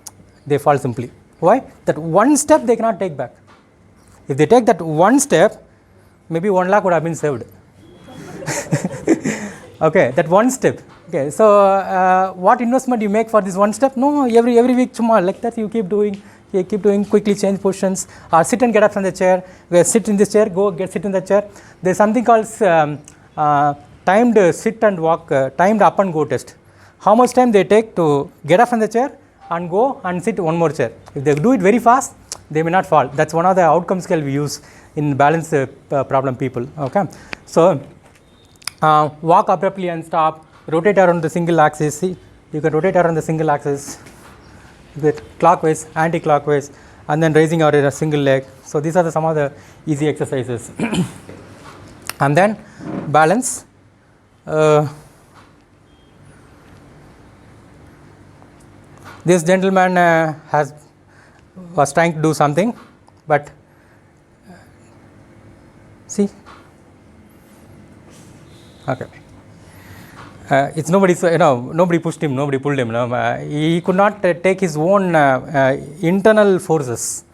they fall simply. Why? That one step they cannot take back. If they take that one step, maybe 1 lakh would have been saved. Okay, that one step. Okay, so what investment you make for this one step? No, every week, tomorrow, like that you keep doing. You keep doing, quickly change positions, or sit and get up from the chair. Sit in this chair, sit in the chair. There's something called timed sit and walk, timed up and go test. How much time they take to get up from the chair and go and sit one more chair. If they do it very fast, they may not fall. That's one of the outcome scale we use in balance problem people. Okay, so walk abruptly and stop. Rotate around the single axis. See, you can rotate around the single axis with clockwise, anti-clockwise, and then raising out a single leg. So these are some of the easy exercises. And then balance. This gentleman was trying to do something, but see, okay. It's nobody, nobody pushed him, nobody pulled him. He could not take his own internal forces.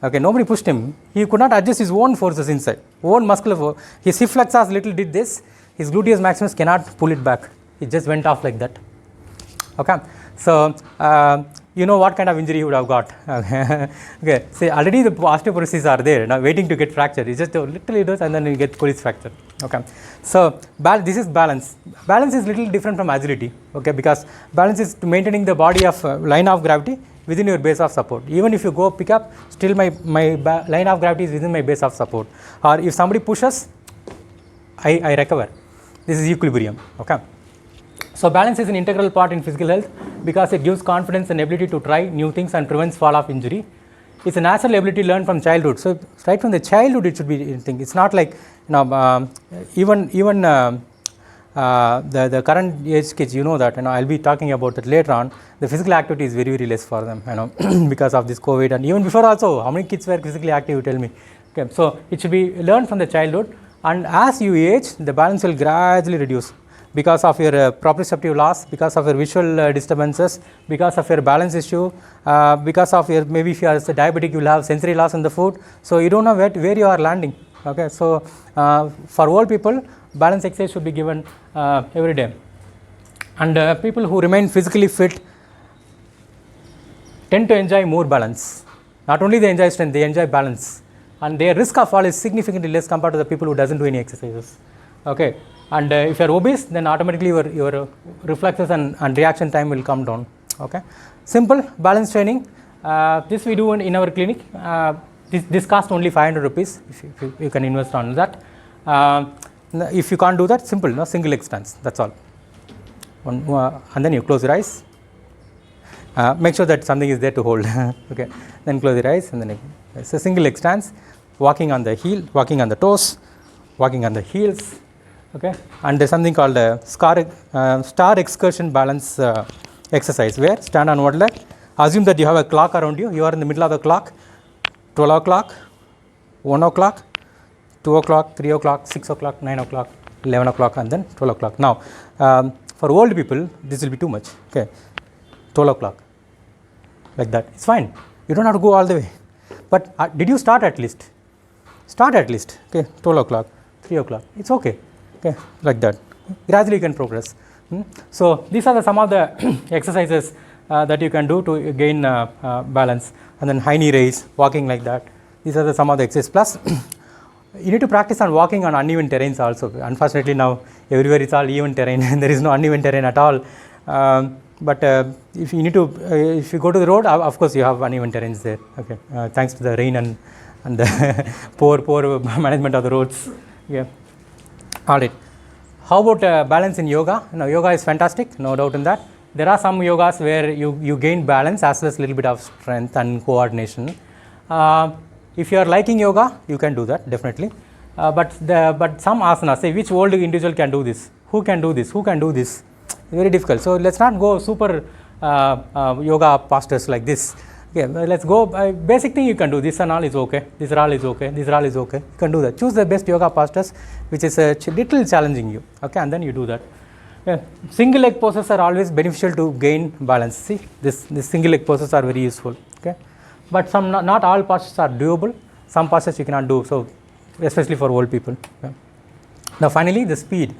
Okay, nobody pushed him. He could not adjust his own forces inside, own muscular force. His hip flexors little did this. His gluteus maximus cannot pull it back. It just went off like that. Okay, so you know what kind of injury he would have got. Okay, see, already the osteoporosis are there, now waiting to get fractured. It's just a little does, and then you get Colles fracture. Okay, so this is balance. Balance is little different from agility. Okay, because balance is to maintaining the body of line of gravity within your base of support. Even if you go pick up, still my line of gravity is within my base of support. Or if somebody pushes, I recover. This is equilibrium. Okay. So balance is an integral part in physical health because it gives confidence and ability to try new things and prevents fall of injury. It's a natural ability learned from childhood. So right from the childhood it should be a thing. It's not like even the current age kids, that I'll be talking about that later on. The physical activity is very less for them, because of this COVID, and even before also. How many kids were physically active? You tell me. Okay, so it should be learned from the childhood, and as you age, the balance will gradually reduce. Because of your proprioceptive loss, because of your visual disturbances, because of your balance issue, because of your, maybe if you are diabetic, you will have sensory loss in the food. So you don't know where you are landing. Okay, so for all people, balance exercise should be given every day. And people who remain physically fit tend to enjoy more balance. Not only they enjoy strength, they enjoy balance. And their risk of fall is significantly less compared to the people who doesn't do any exercises. Okay. And if you are obese, then automatically your reflexes and reaction time will come down. Okay, simple balance training. This we do in our clinic. This costs only 500 rupees. If you can invest on that. If you can't do that, simple, single leg stance. That's all. And then you close your eyes. Make sure that something is there to hold. Okay, then close your eyes, and then it's a single leg stance. Walking on the heel, walking on the toes, walking on the heels. Okay, and there's something called star excursion balance exercise, where stand on one leg. Assume that you have a clock around you. You are in the middle of the clock. 12 o'clock, 1 o'clock, 2 o'clock, 3 o'clock, 6 o'clock, 9 o'clock, 11 o'clock, and then 12 o'clock. Now, for old people, this will be too much. Okay, 12 o'clock, like that. It's fine. You don't have to go all the way. But did you start at least? Start at least. Okay, 12 o'clock, 3 o'clock. It's okay. Okay, like that. Gradually you can progress. So these are some of the exercises that you can do to gain balance. And then high knee raise, walking like that. These are some of the exercises. Plus, you need to practice on walking on uneven terrains also. Unfortunately, now everywhere it's all even terrain, and there is no uneven terrain at all. But if you go to the road, of course you have uneven terrains there. Okay, thanks to the rain and the poor management of the roads. Yeah. All right. How about balance in yoga? Now, yoga is fantastic, no doubt in that. There are some yogas where you gain balance as well as a little bit of strength and coordination. If you are liking yoga, you can do that definitely. But some asanas, say which old individual can do this? Who can do this? Who can do this? Very difficult. So let's not go super yoga postures like this. Okay, let's go. Basic thing you can do. This and all is okay. This all is okay. This all is okay. You can do that. Choose the best yoga postures, which is a little challenging you. Okay, and then you do that. Yeah. Single leg poses are always beneficial to gain balance. See, this single leg poses are very useful. Okay, but some not all postures are doable. Some postures you cannot do. So, especially for old people. Okay. Now, finally, the speed.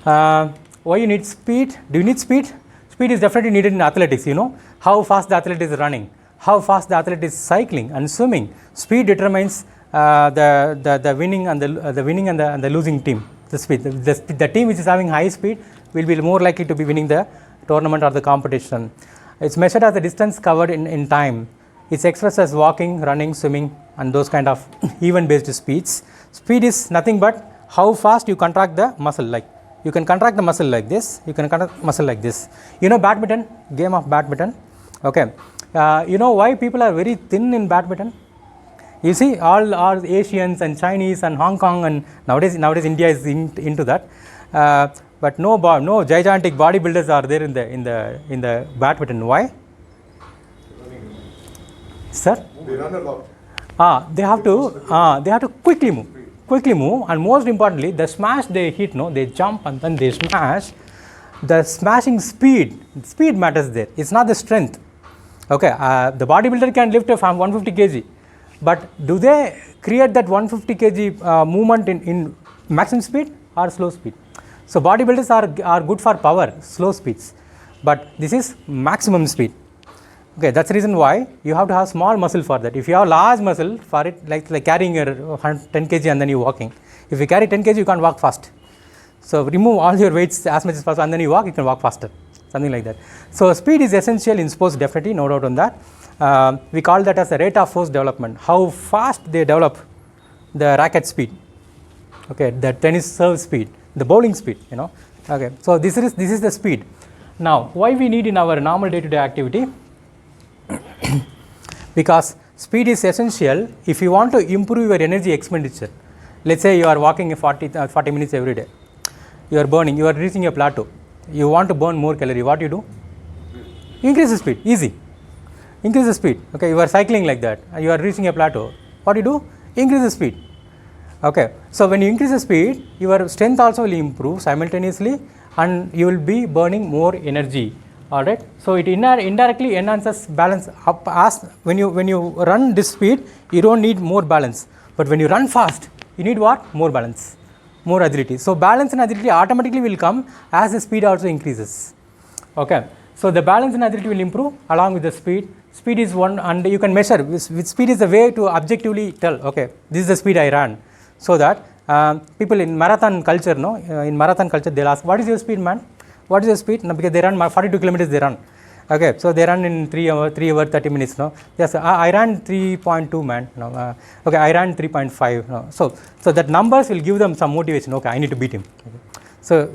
Why you need speed? Do you need speed? Speed is definitely needed in athletics. You know how fast the athlete is running, how fast the athlete is cycling and swimming. Speed determines the winning and the losing team. The speed. The team which is having high speed will be more likely to be winning the tournament or the competition. It's measured as the distance covered in time. It's expressed as walking, running, swimming, and those kind of event-based speeds. Speed is nothing but how fast you contract the muscle. Like you can contract the muscle like this. You can contract muscle like this. You know badminton, game of badminton. Okay. You know why people are very thin in badminton? You see, all Asians and Chinese and Hong Kong and nowadays India is into that. But no gigantic bodybuilders are there in the badminton. Why? Sir? They run a lot. They have to quickly move, and most importantly, the smash they hit. No, they jump and then they smash. The smashing speed matters there. It's not the strength. Okay, the bodybuilder can lift from 150 kg, but do they create that 150 kg movement in maximum speed or slow speed? So bodybuilders are good for power, slow speeds, but this is maximum speed. Okay, that's the reason why you have to have small muscle for that. If you have large muscle for it, like carrying your 10 kg and then you walking. If you carry 10 kg, you can't walk fast. So remove all your weights as much as possible and then you can walk faster. Something like that. So speed is essential in sports, definitely, no doubt on that. We call that as the rate of force development. How fast they develop the racket speed. Okay, the tennis serve speed, the bowling speed. You know. Okay, so this is the speed. Now, why we need in our normal day-to-day activity? Because speed is essential if you want to improve your energy expenditure. Let's say you are walking 40 minutes every day. You are burning. You are reaching a plateau. You want to burn more calorie. What you do? Increase the speed. Easy. Increase the speed. Okay, you are cycling like that. You are reaching a plateau. What you do? Increase the speed. Okay, so when you increase the speed, your strength also will improve simultaneously, and you will be burning more energy. All right. So it indirectly enhances balance. As when you run this speed, you don't need more balance. But when you run fast, you need what? More balance. More agility. So balance and agility automatically will come as the speed also increases. Okay. So the balance and agility will improve along with the speed. Speed is one, and you can measure. With speed is the way to objectively tell. Okay, this is the speed I ran. So that people in marathon culture, in marathon culture, they'll ask, "What is your speed, man? What is your speed?" No, because they run 42 kilometers. They run. Okay, so they run in 3 hours 30 minutes. No, yes, I ran 3.2, man. No, okay, I ran 3.5. No, so that numbers will give them some motivation. Okay, I need to beat him. Okay. So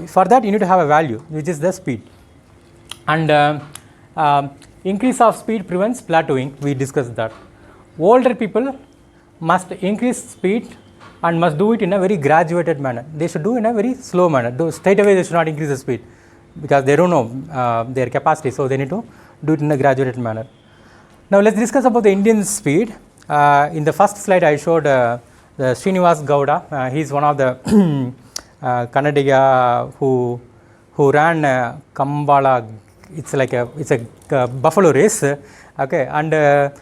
for that you need to have a value, which is the speed, and increase of speed prevents plateauing. We discussed that. Older people must increase speed and must do it in a very graduated manner. They should do in a very slow manner. Straight away they should not increase the speed, because they don't know their capacity, so they need to do it in a graduated manner. Now let's discuss about the Indian speed. In the first slide I showed the Srinivas Gowda. He is one of the Kannadiga who ran Kambala. It's a buffalo race. Okay, and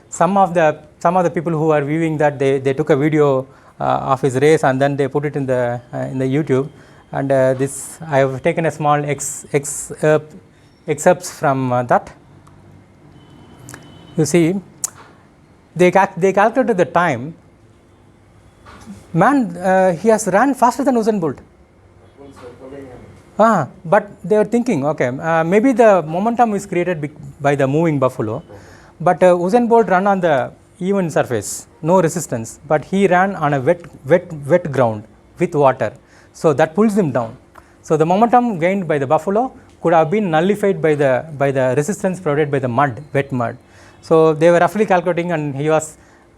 some of the people who are viewing that, they took a video of his race and then they put it in the YouTube. And this I have taken a small excerpts from that. You see, they calculated the time. Man, he has ran faster than Usain Bolt. But they are thinking, okay, maybe the momentum is created by the moving buffalo, but Usain Bolt ran on the even surface, no resistance, but he ran on a wet ground with water. So that pulls him down. So the momentum gained by the buffalo could have been nullified by the resistance provided by the wet mud. So they were roughly calculating, and he was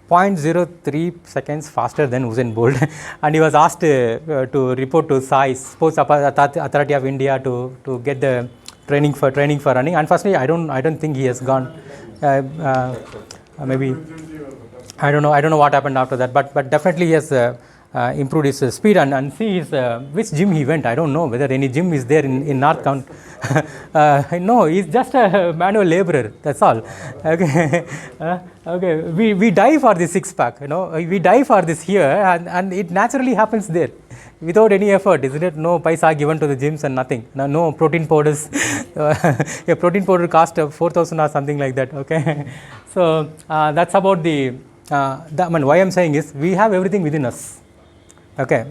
0.03 seconds faster than Usain Bolt, and he was asked to report to SAI, Sports Authority of India, to get the training for running. Unfortunately, I don't think he has gone. Maybe I don't know what happened after that, but definitely he has improved his speed, and see his which gym he went. I don't know whether any gym is there in North County. No, he's just a manual laborer. That's all. Okay, okay. We die for this six pack. We die for this here, and it naturally happens there, without any effort, isn't it? No paisa given to the gyms and nothing. No protein powders. A protein powder cost 4,000 or something like that. Okay, so that's about the. Why I'm saying is we have everything within us. Okay,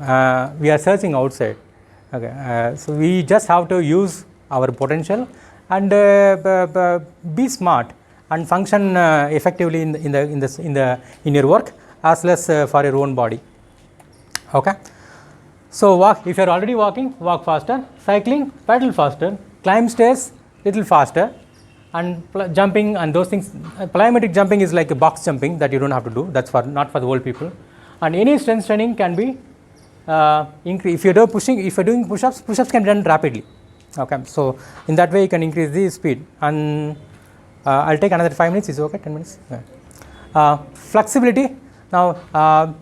we are searching outside. Okay, so we just have to use our potential and be smart and function effectively in your work as well as for your own body. Okay, so walk. If you are already walking, walk faster. Cycling, pedal faster. Climb stairs, little faster. And jumping and those things. Plyometric jumping is like a box jumping that you don't have to do. That's not for the old people. And any strength training can be if you're doing push-ups can be done rapidly. Okay, so in that way you can increase the speed. And I'll take another 5 minutes. Is it okay? 10 minutes. Yeah. Flexibility. Now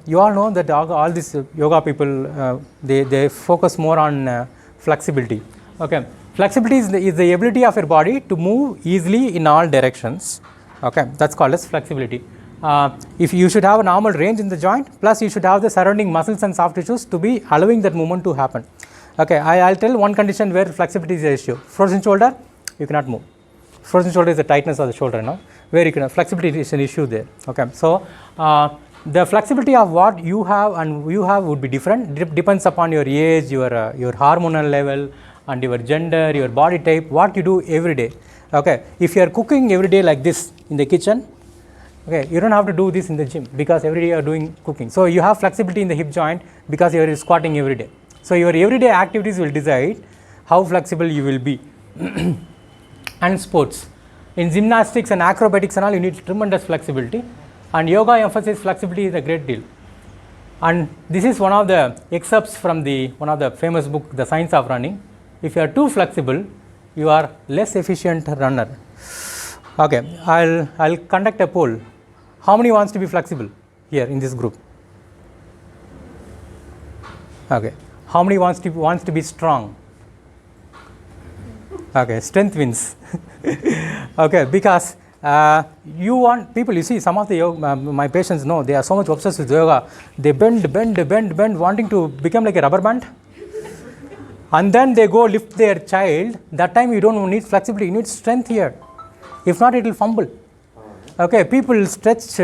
you all know that all these yoga people they focus more on flexibility. Okay, flexibility is the ability of your body to move easily in all directions. Okay, that's called as flexibility. If you should have a normal range in the joint, plus you should have the surrounding muscles and soft tissues to be allowing that movement to happen. Okay, I'll tell one condition where flexibility is the issue. Frozen shoulder, you cannot move. Frozen shoulder is the tightness of the shoulder, where you can flexibility is an issue there. Okay, so the flexibility of what you have and you have would be different. Depends upon your age, your hormonal level, and your gender, your body type, what you do every day. Okay, if you are cooking every day like this in the kitchen, okay, you don't have to do this in the gym because every day you are doing cooking. So you have flexibility in the hip joint because you are squatting every day. So your everyday activities will decide how flexible you will be. And sports. In gymnastics and acrobatics and all, you need tremendous flexibility. And yoga emphasizes flexibility is a great deal. And this is one of the excerpts from one of the famous book, The Science of Running. If you are too flexible, you are less efficient runner. Okay, I'll conduct a poll. How many wants to be flexible here in this group? Okay, how many wants to be strong? Okay, strength wins. Okay, because you want people. You see, some of the yoga, my patients know they are so much obsessed with yoga. They bend, wanting to become like a rubber band. And then they go lift their child. That time you don't need flexibility, you need strength here. If not, it will fumble. Okay, people stretch,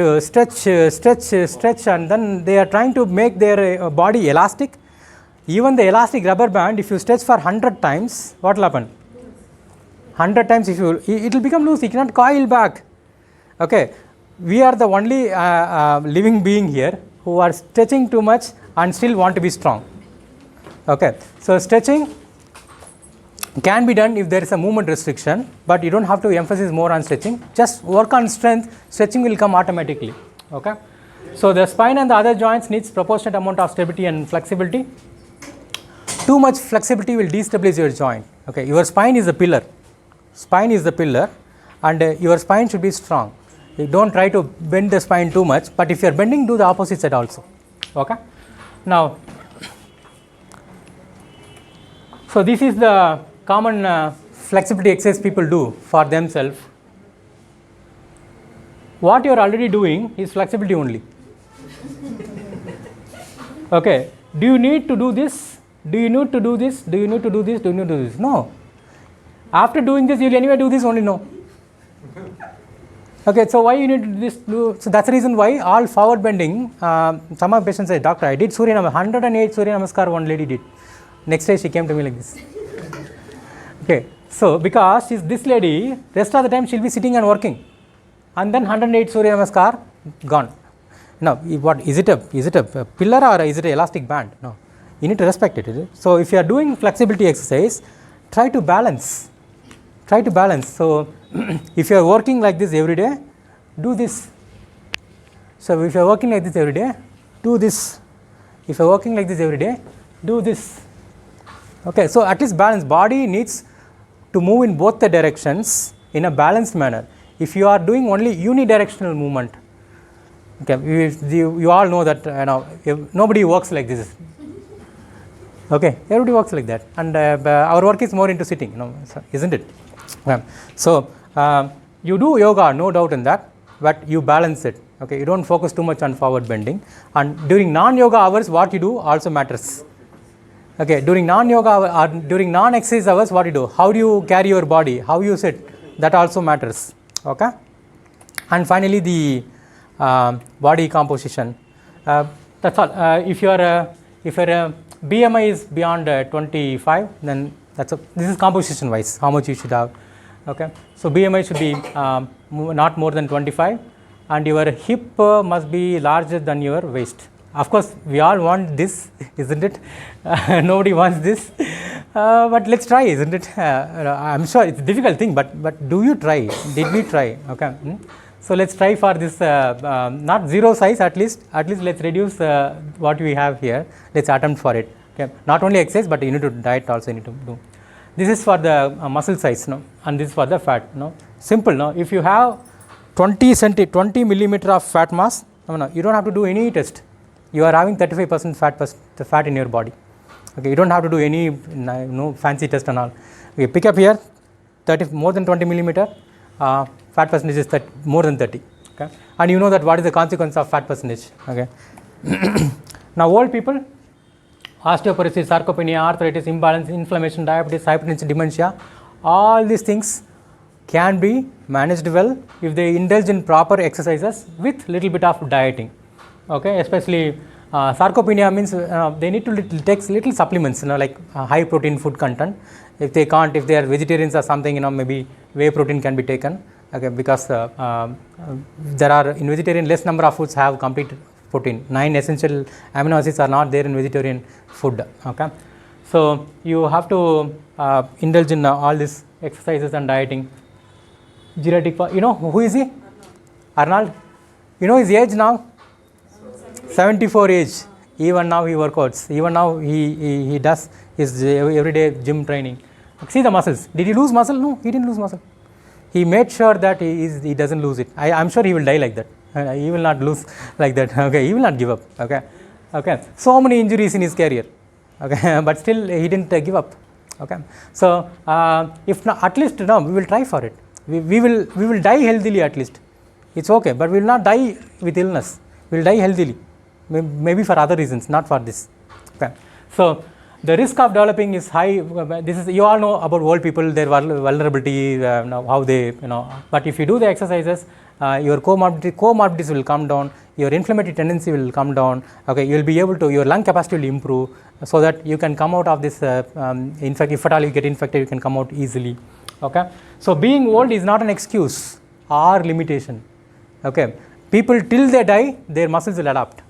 and then they are trying to make their body elastic. Even the elastic rubber band, if you stretch for 100 times, what will happen? 100 times, it will become loose. You cannot coil back. Okay, we are the only living being here who are stretching too much and still want to be strong. Okay, so stretching can be done if there is a movement restriction, but you don't have to emphasize more on stretching. Just work on strength, stretching will come automatically. Okay, so the spine and the other joints needs proportionate amount of stability and flexibility. Too much flexibility will destabilize your joint. Okay, your spine is the pillar. Spine is the pillar, and your spine should be strong. You don't try to bend the spine too much, but if you are bending, do the opposite side also. Okay, now. So this is the common flexibility exercise people do for themselves. What you are already doing is flexibility only. Okay, do you need to do this? Do you need to do this? Do you need to do this? Do you need to do this? No. After doing this, you will anyway do this only. No. Okay, so why you need to do this? So that's the reason why all forward bending. Some of patients say, doctor, I did Surya Namaskar, 108 Surya Namaskar. One lady did. Next day she came to me like this. Okay, so because this lady, rest of the time she'll be sitting and working, and then 108 Surya Namaskar gone. Now, what is it? A pillar or is it an elastic band? No, you need to respect it. So if you are doing flexibility exercise, try to balance. Try to balance. So if you are working like this every day, do this. So if you are working like this every day, do this. If you are working like this every day, do this. Okay, so at least balance. Body needs to move in both the directions in a balanced manner. If you are doing only unidirectional movement, Okay, you all know that nobody works like this. Okay, everybody works like that, and our work is more into sitting, isn't it? So you do yoga, no doubt in that, but you balance it. Okay, you don't focus too much on forward bending, and during non-yoga hours, what you do also matters. Okay, during non-yoga or during non-exercise hours, what you do? How do you carry your body? How you sit? That also matters. Okay, and finally the body composition. That's all. If your BMI is beyond 25, then this is composition wise how much you should have. Okay, so BMI should be not more than 25, and your hip must be larger than your waist. Of course, we all want this, isn't it? Nobody wants this, but let's try, isn't it? I'm sure it's a difficult thing, but do you try? Did we try? Okay. So let's try for this, not zero size, at least let's reduce what we have here. Let's attempt for it. Okay. Not only exercise, but you need to diet also you need to do. This is for the muscle size, and this is for the fat. Simple. If you have 20 millimeter of fat mass, you don't have to do any test. You are having 35% fat in your body. Okay, you don't have to do any fancy test and all. Okay, pick up here, more than 20 millimeter. Fat percentage is more than 30. Okay, and you know that what is the consequence of fat percentage. Okay. Now old people, osteoporosis, sarcopenia, arthritis, imbalance, inflammation, diabetes, hypertension, dementia, all these things can be managed well if they indulge in proper exercises with little bit of dieting. Okay, especially sarcopenia means they need to take little supplements, like high protein food content. If they can't, if they are vegetarians or something, maybe whey protein can be taken. Okay, because there are in vegetarian less number of foods have complete protein. 9 essential amino acids are not there in vegetarian food. Okay, so you have to indulge in all these exercises and dieting. Geriatric, who is he? Arnold. You know his age now? 74 age. Even now he workouts. Even now he does his everyday gym training. See the muscles. Did he lose muscle? No, he didn't lose muscle. He made sure that he doesn't lose it. I'm sure he will die like that. He will not lose like that. Okay, he will not give up. Okay. So many injuries in his career. Okay, but still he didn't give up. Okay. So if not, at least we will try for it. We will die healthily at least. It's okay, but we will not die with illness. We will die healthily. Maybe for other reasons, not for this. Okay. So the risk of developing is high. This is, you all know about old people, their vulnerability, how they, but if you do the exercises, your comorbidities will come down, your inflammatory tendency will come down. Okay, you will be able to, your lung capacity will improve, so that you can come out of this. In fact, if at all you get infected, you can come out easily. Okay, so being old is not an excuse or limitation. Okay, people till they die, their muscles will adapt.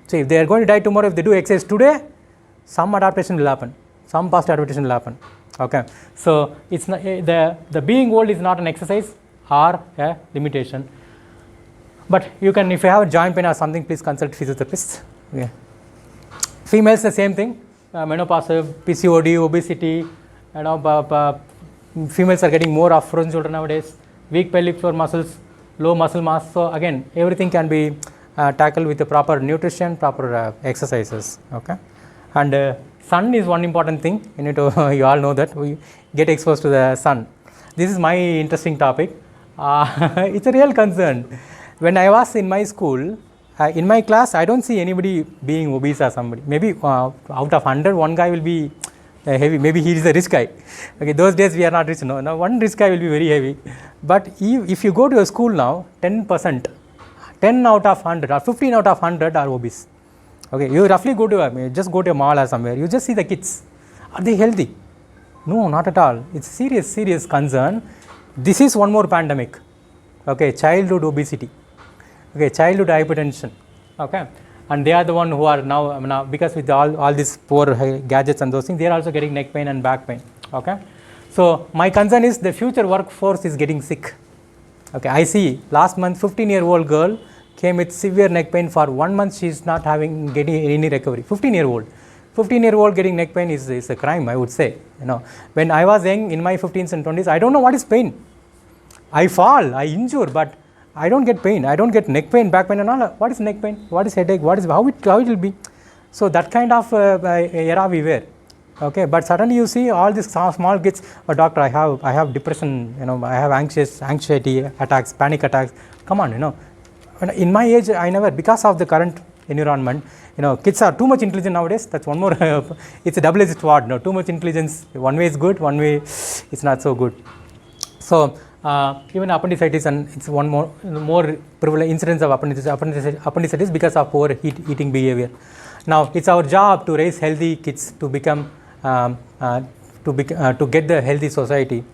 So if they are going to die tomorrow, if they do exercise today, some adaptation will happen, some past adaptation will happen. Okay, so it's not, the being old is not an exercise or a limitation. But you can, if you have a joint pain or something, please consult physiotherapist. Okay. Females the same thing, menopause, PCOD, obesity. Females are getting more of frozen shoulder nowadays. Weak pelvic floor muscles, low muscle mass. So again, everything can be tackled with the proper nutrition, proper exercises. Okay, and sun is one important thing. You need to you all know that we get exposed to the sun. This is my interesting topic. It's a real concern. When I was in my school, in my class, I don't see anybody being obese or somebody. Maybe out of 100, one guy will be heavy. Maybe he is a rich guy. Okay, those days we are not rich. No, now one rich guy will be very heavy. But if you go to a school now, 10%, 10 out of 100 or 15 out of 100 are obese. Okay, you roughly go to just go to a mall or somewhere. You just see the kids. Are they healthy? No, not at all. It's serious concern. This is one more pandemic. Okay, childhood obesity. Okay, childhood hypertension. Okay, and they are the one who are now, because with all these poor gadgets and those things, they are also getting neck pain and back pain. Okay, so my concern is the future workforce is getting sick. Okay, I see last month 15-year-old girl came with severe neck pain for 1 month. She is not getting any recovery. 15-year-old getting neck pain is a crime, I would say. When I was young in my 15s and 20s, I don't know what is pain. I fall, I injure, but I don't get pain, I don't get neck pain, back pain and all. What is neck pain? What is headache? What is how it will be? So that kind of era we were. Okay, but suddenly you see all these small kids. Oh, doctor, I have depression. I have anxiety attacks, panic attacks. Come on, in my age, I never, because of the current environment. Kids are too much intelligent nowadays. That's one more. It's a double-edged sword. Too much intelligence. One way is good. One way it's not so good. So even appendicitis, and it's one more prevalent incidence of appendicitis because of poor eating behavior. Now it's our job to raise healthy kids to become to get the healthy society.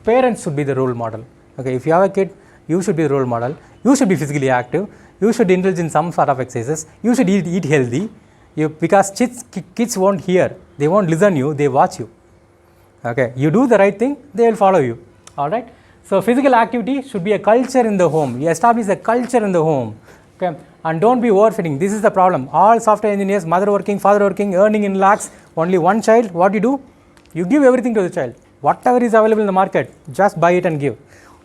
Parents should be the role model. Okay, if you have a kid, you should be the role model. You should be physically active. You should indulge in some sort of exercises. You should eat healthy. Because kids won't hear, they won't listen you, they watch you. Okay, you do the right thing, they will follow you. All right. So physical activity should be a culture in the home. You establish a culture in the home. Okay, and don't be overfeeding. This is the problem. All software engineers, mother working, father working, earning in lakhs, only one child. What do? You give everything to the child. Whatever is available in the market, just buy it and give.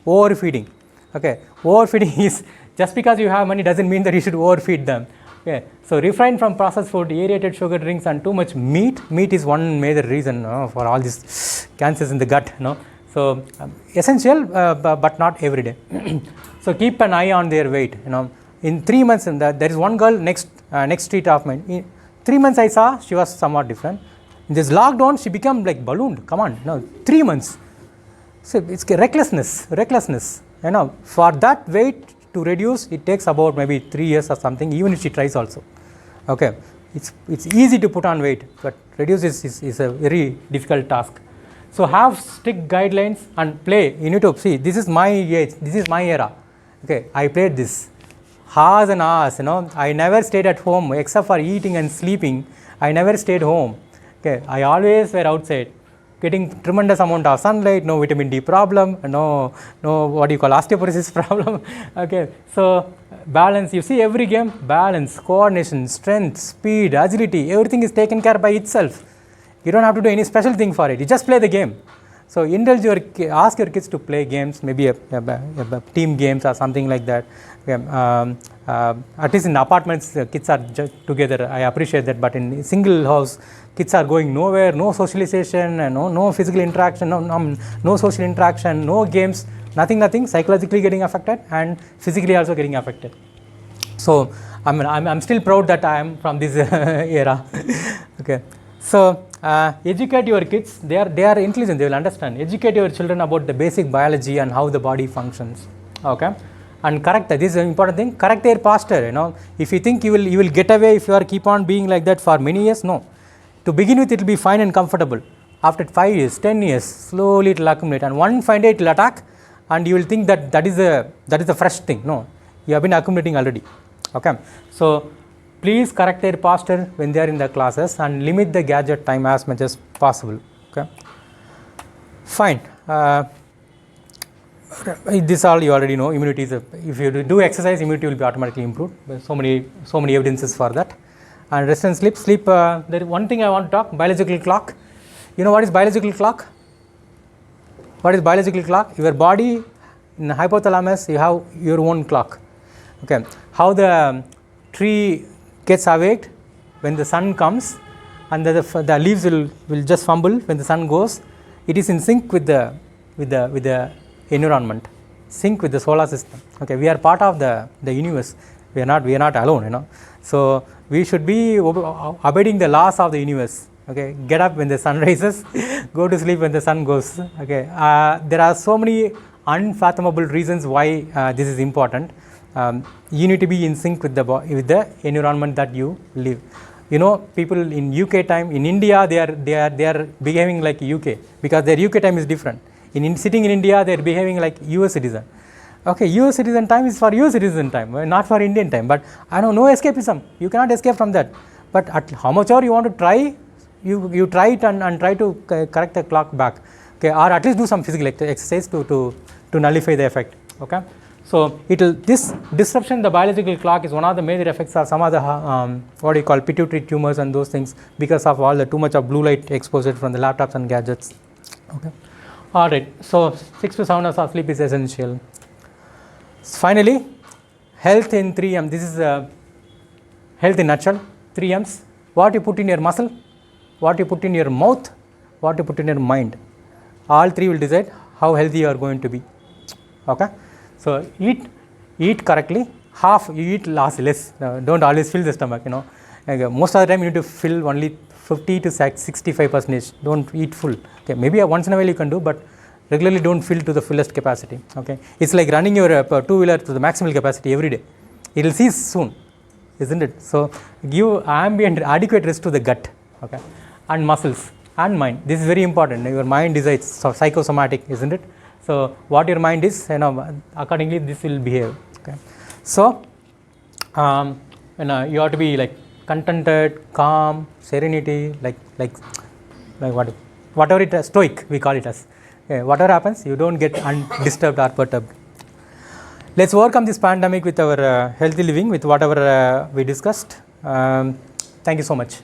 Overfeeding. Okay, overfeeding is, just because you have money doesn't mean that you should overfeed them. Okay, so refrain from processed food, aerated sugar drinks, and too much meat. Meat is one major reason for all these cancers in the gut. So essential, but not every day. So keep an eye on their weight. In 3 months, there is one girl next street of mine. In 3 months I saw she was somewhat different. In this lockdown, she became like ballooned. Come on, 3 months. So it's recklessness. For that weight to reduce, it takes about maybe 3 years or something, even if she tries also. Okay, it's easy to put on weight, but reduce is a very difficult task. So have strict guidelines and play. You need to see, this is my age, this is my era. Okay, I played this hours and hours. I never stayed at home except for eating and sleeping. I never stayed home. Okay, I always were outside, getting tremendous amount of sunlight, no vitamin D problem, no what you call osteoporosis problem. Okay, so balance. You see every game, balance, coordination, strength, speed, agility, everything is taken care by itself. You don't have to do any special thing for it. You just play the game. So indulge ask your kids to play games, maybe a team games or something like that. At least in apartments, kids are together. I appreciate that. But in single house, kids are going nowhere. No socialization, no physical interaction, no social interaction, no games, nothing. Psychologically getting affected and physically also getting affected. So I'm still proud that I am from this era. Okay. So educate your kids. They are intelligent. They will understand. Educate your children about the basic biology and how the body functions. Okay, and correct that. This is an important thing. Correct their posture. If you think you will get away if you are keep on being like that for many years, no. To begin with, it will be fine and comfortable. After 5 years, 10 years, slowly it will accumulate, and one fine day it will attack, and you will think that is a fresh thing. No, you have been accumulating already. Okay, so please correct their posture when they are in the classes and limit the gadget time as much as possible. Okay, fine. This all you already know. Immunity is if you do exercise, immunity will be automatically improved. There's so many evidences for that. And rest and sleep. There is one thing I want to talk. Biological clock. You know what is biological clock? What is biological clock? Your body in the hypothalamus, you have your own clock. Okay, how the tree gets awake when the sun comes, and the leaves will just fumble when the sun goes. It is in sync with the environment, sync with the solar system. Okay, we are part of the universe. We are not alone. So we should be obeying the laws of the universe. Okay, get up when the sun rises, go to sleep when the sun goes. Okay, there are so many unfathomable reasons why this is important. You need to be in sync with the environment that you live. People in UK time, in India, they are behaving like UK because their UK time is different. Sitting in India, they are behaving like US citizen. Okay, US citizen time is for US citizen time, not for Indian time. But I know no escapism. You cannot escape from that. But how much you want to try, you try it and try to correct the clock back. Okay, or at least do some physical exercise to nullify the effect. Okay, so this disruption the biological clock is one of the major effects of some of the pituitary tumors and those things because of all the too much of blue light exposure from the laptops and gadgets. Okay, all right. So 6 to 7 hours of sleep is essential. Finally, health in 3M. This is health in nutshell. 3Ms. What you put in your muscle, what you put in your mouth, what you put in your mind. All three will decide how healthy you are going to be. Okay. So eat correctly. Half you eat less. Don't always fill the stomach. Like, most of the time you need to fill only 50 to 65%. Don't eat full. Okay. Maybe once in a while you can do, but regularly don't fill to the fullest capacity. Okay. It's like running your two-wheeler to the maximal capacity every day. It will cease soon, isn't it? So give ambient adequate rest to the gut, okay, and muscles and mind. This is very important. Your mind decides, psychosomatic, isn't it? So what your mind is, accordingly this will behave. Okay. So you have to be like contented, calm, serenity, like whatever it is, stoic we call it as. Whatever happens, you don't get undisturbed or perturbed. Let's overcome this pandemic with our healthy living, with whatever we discussed. Thank you so much.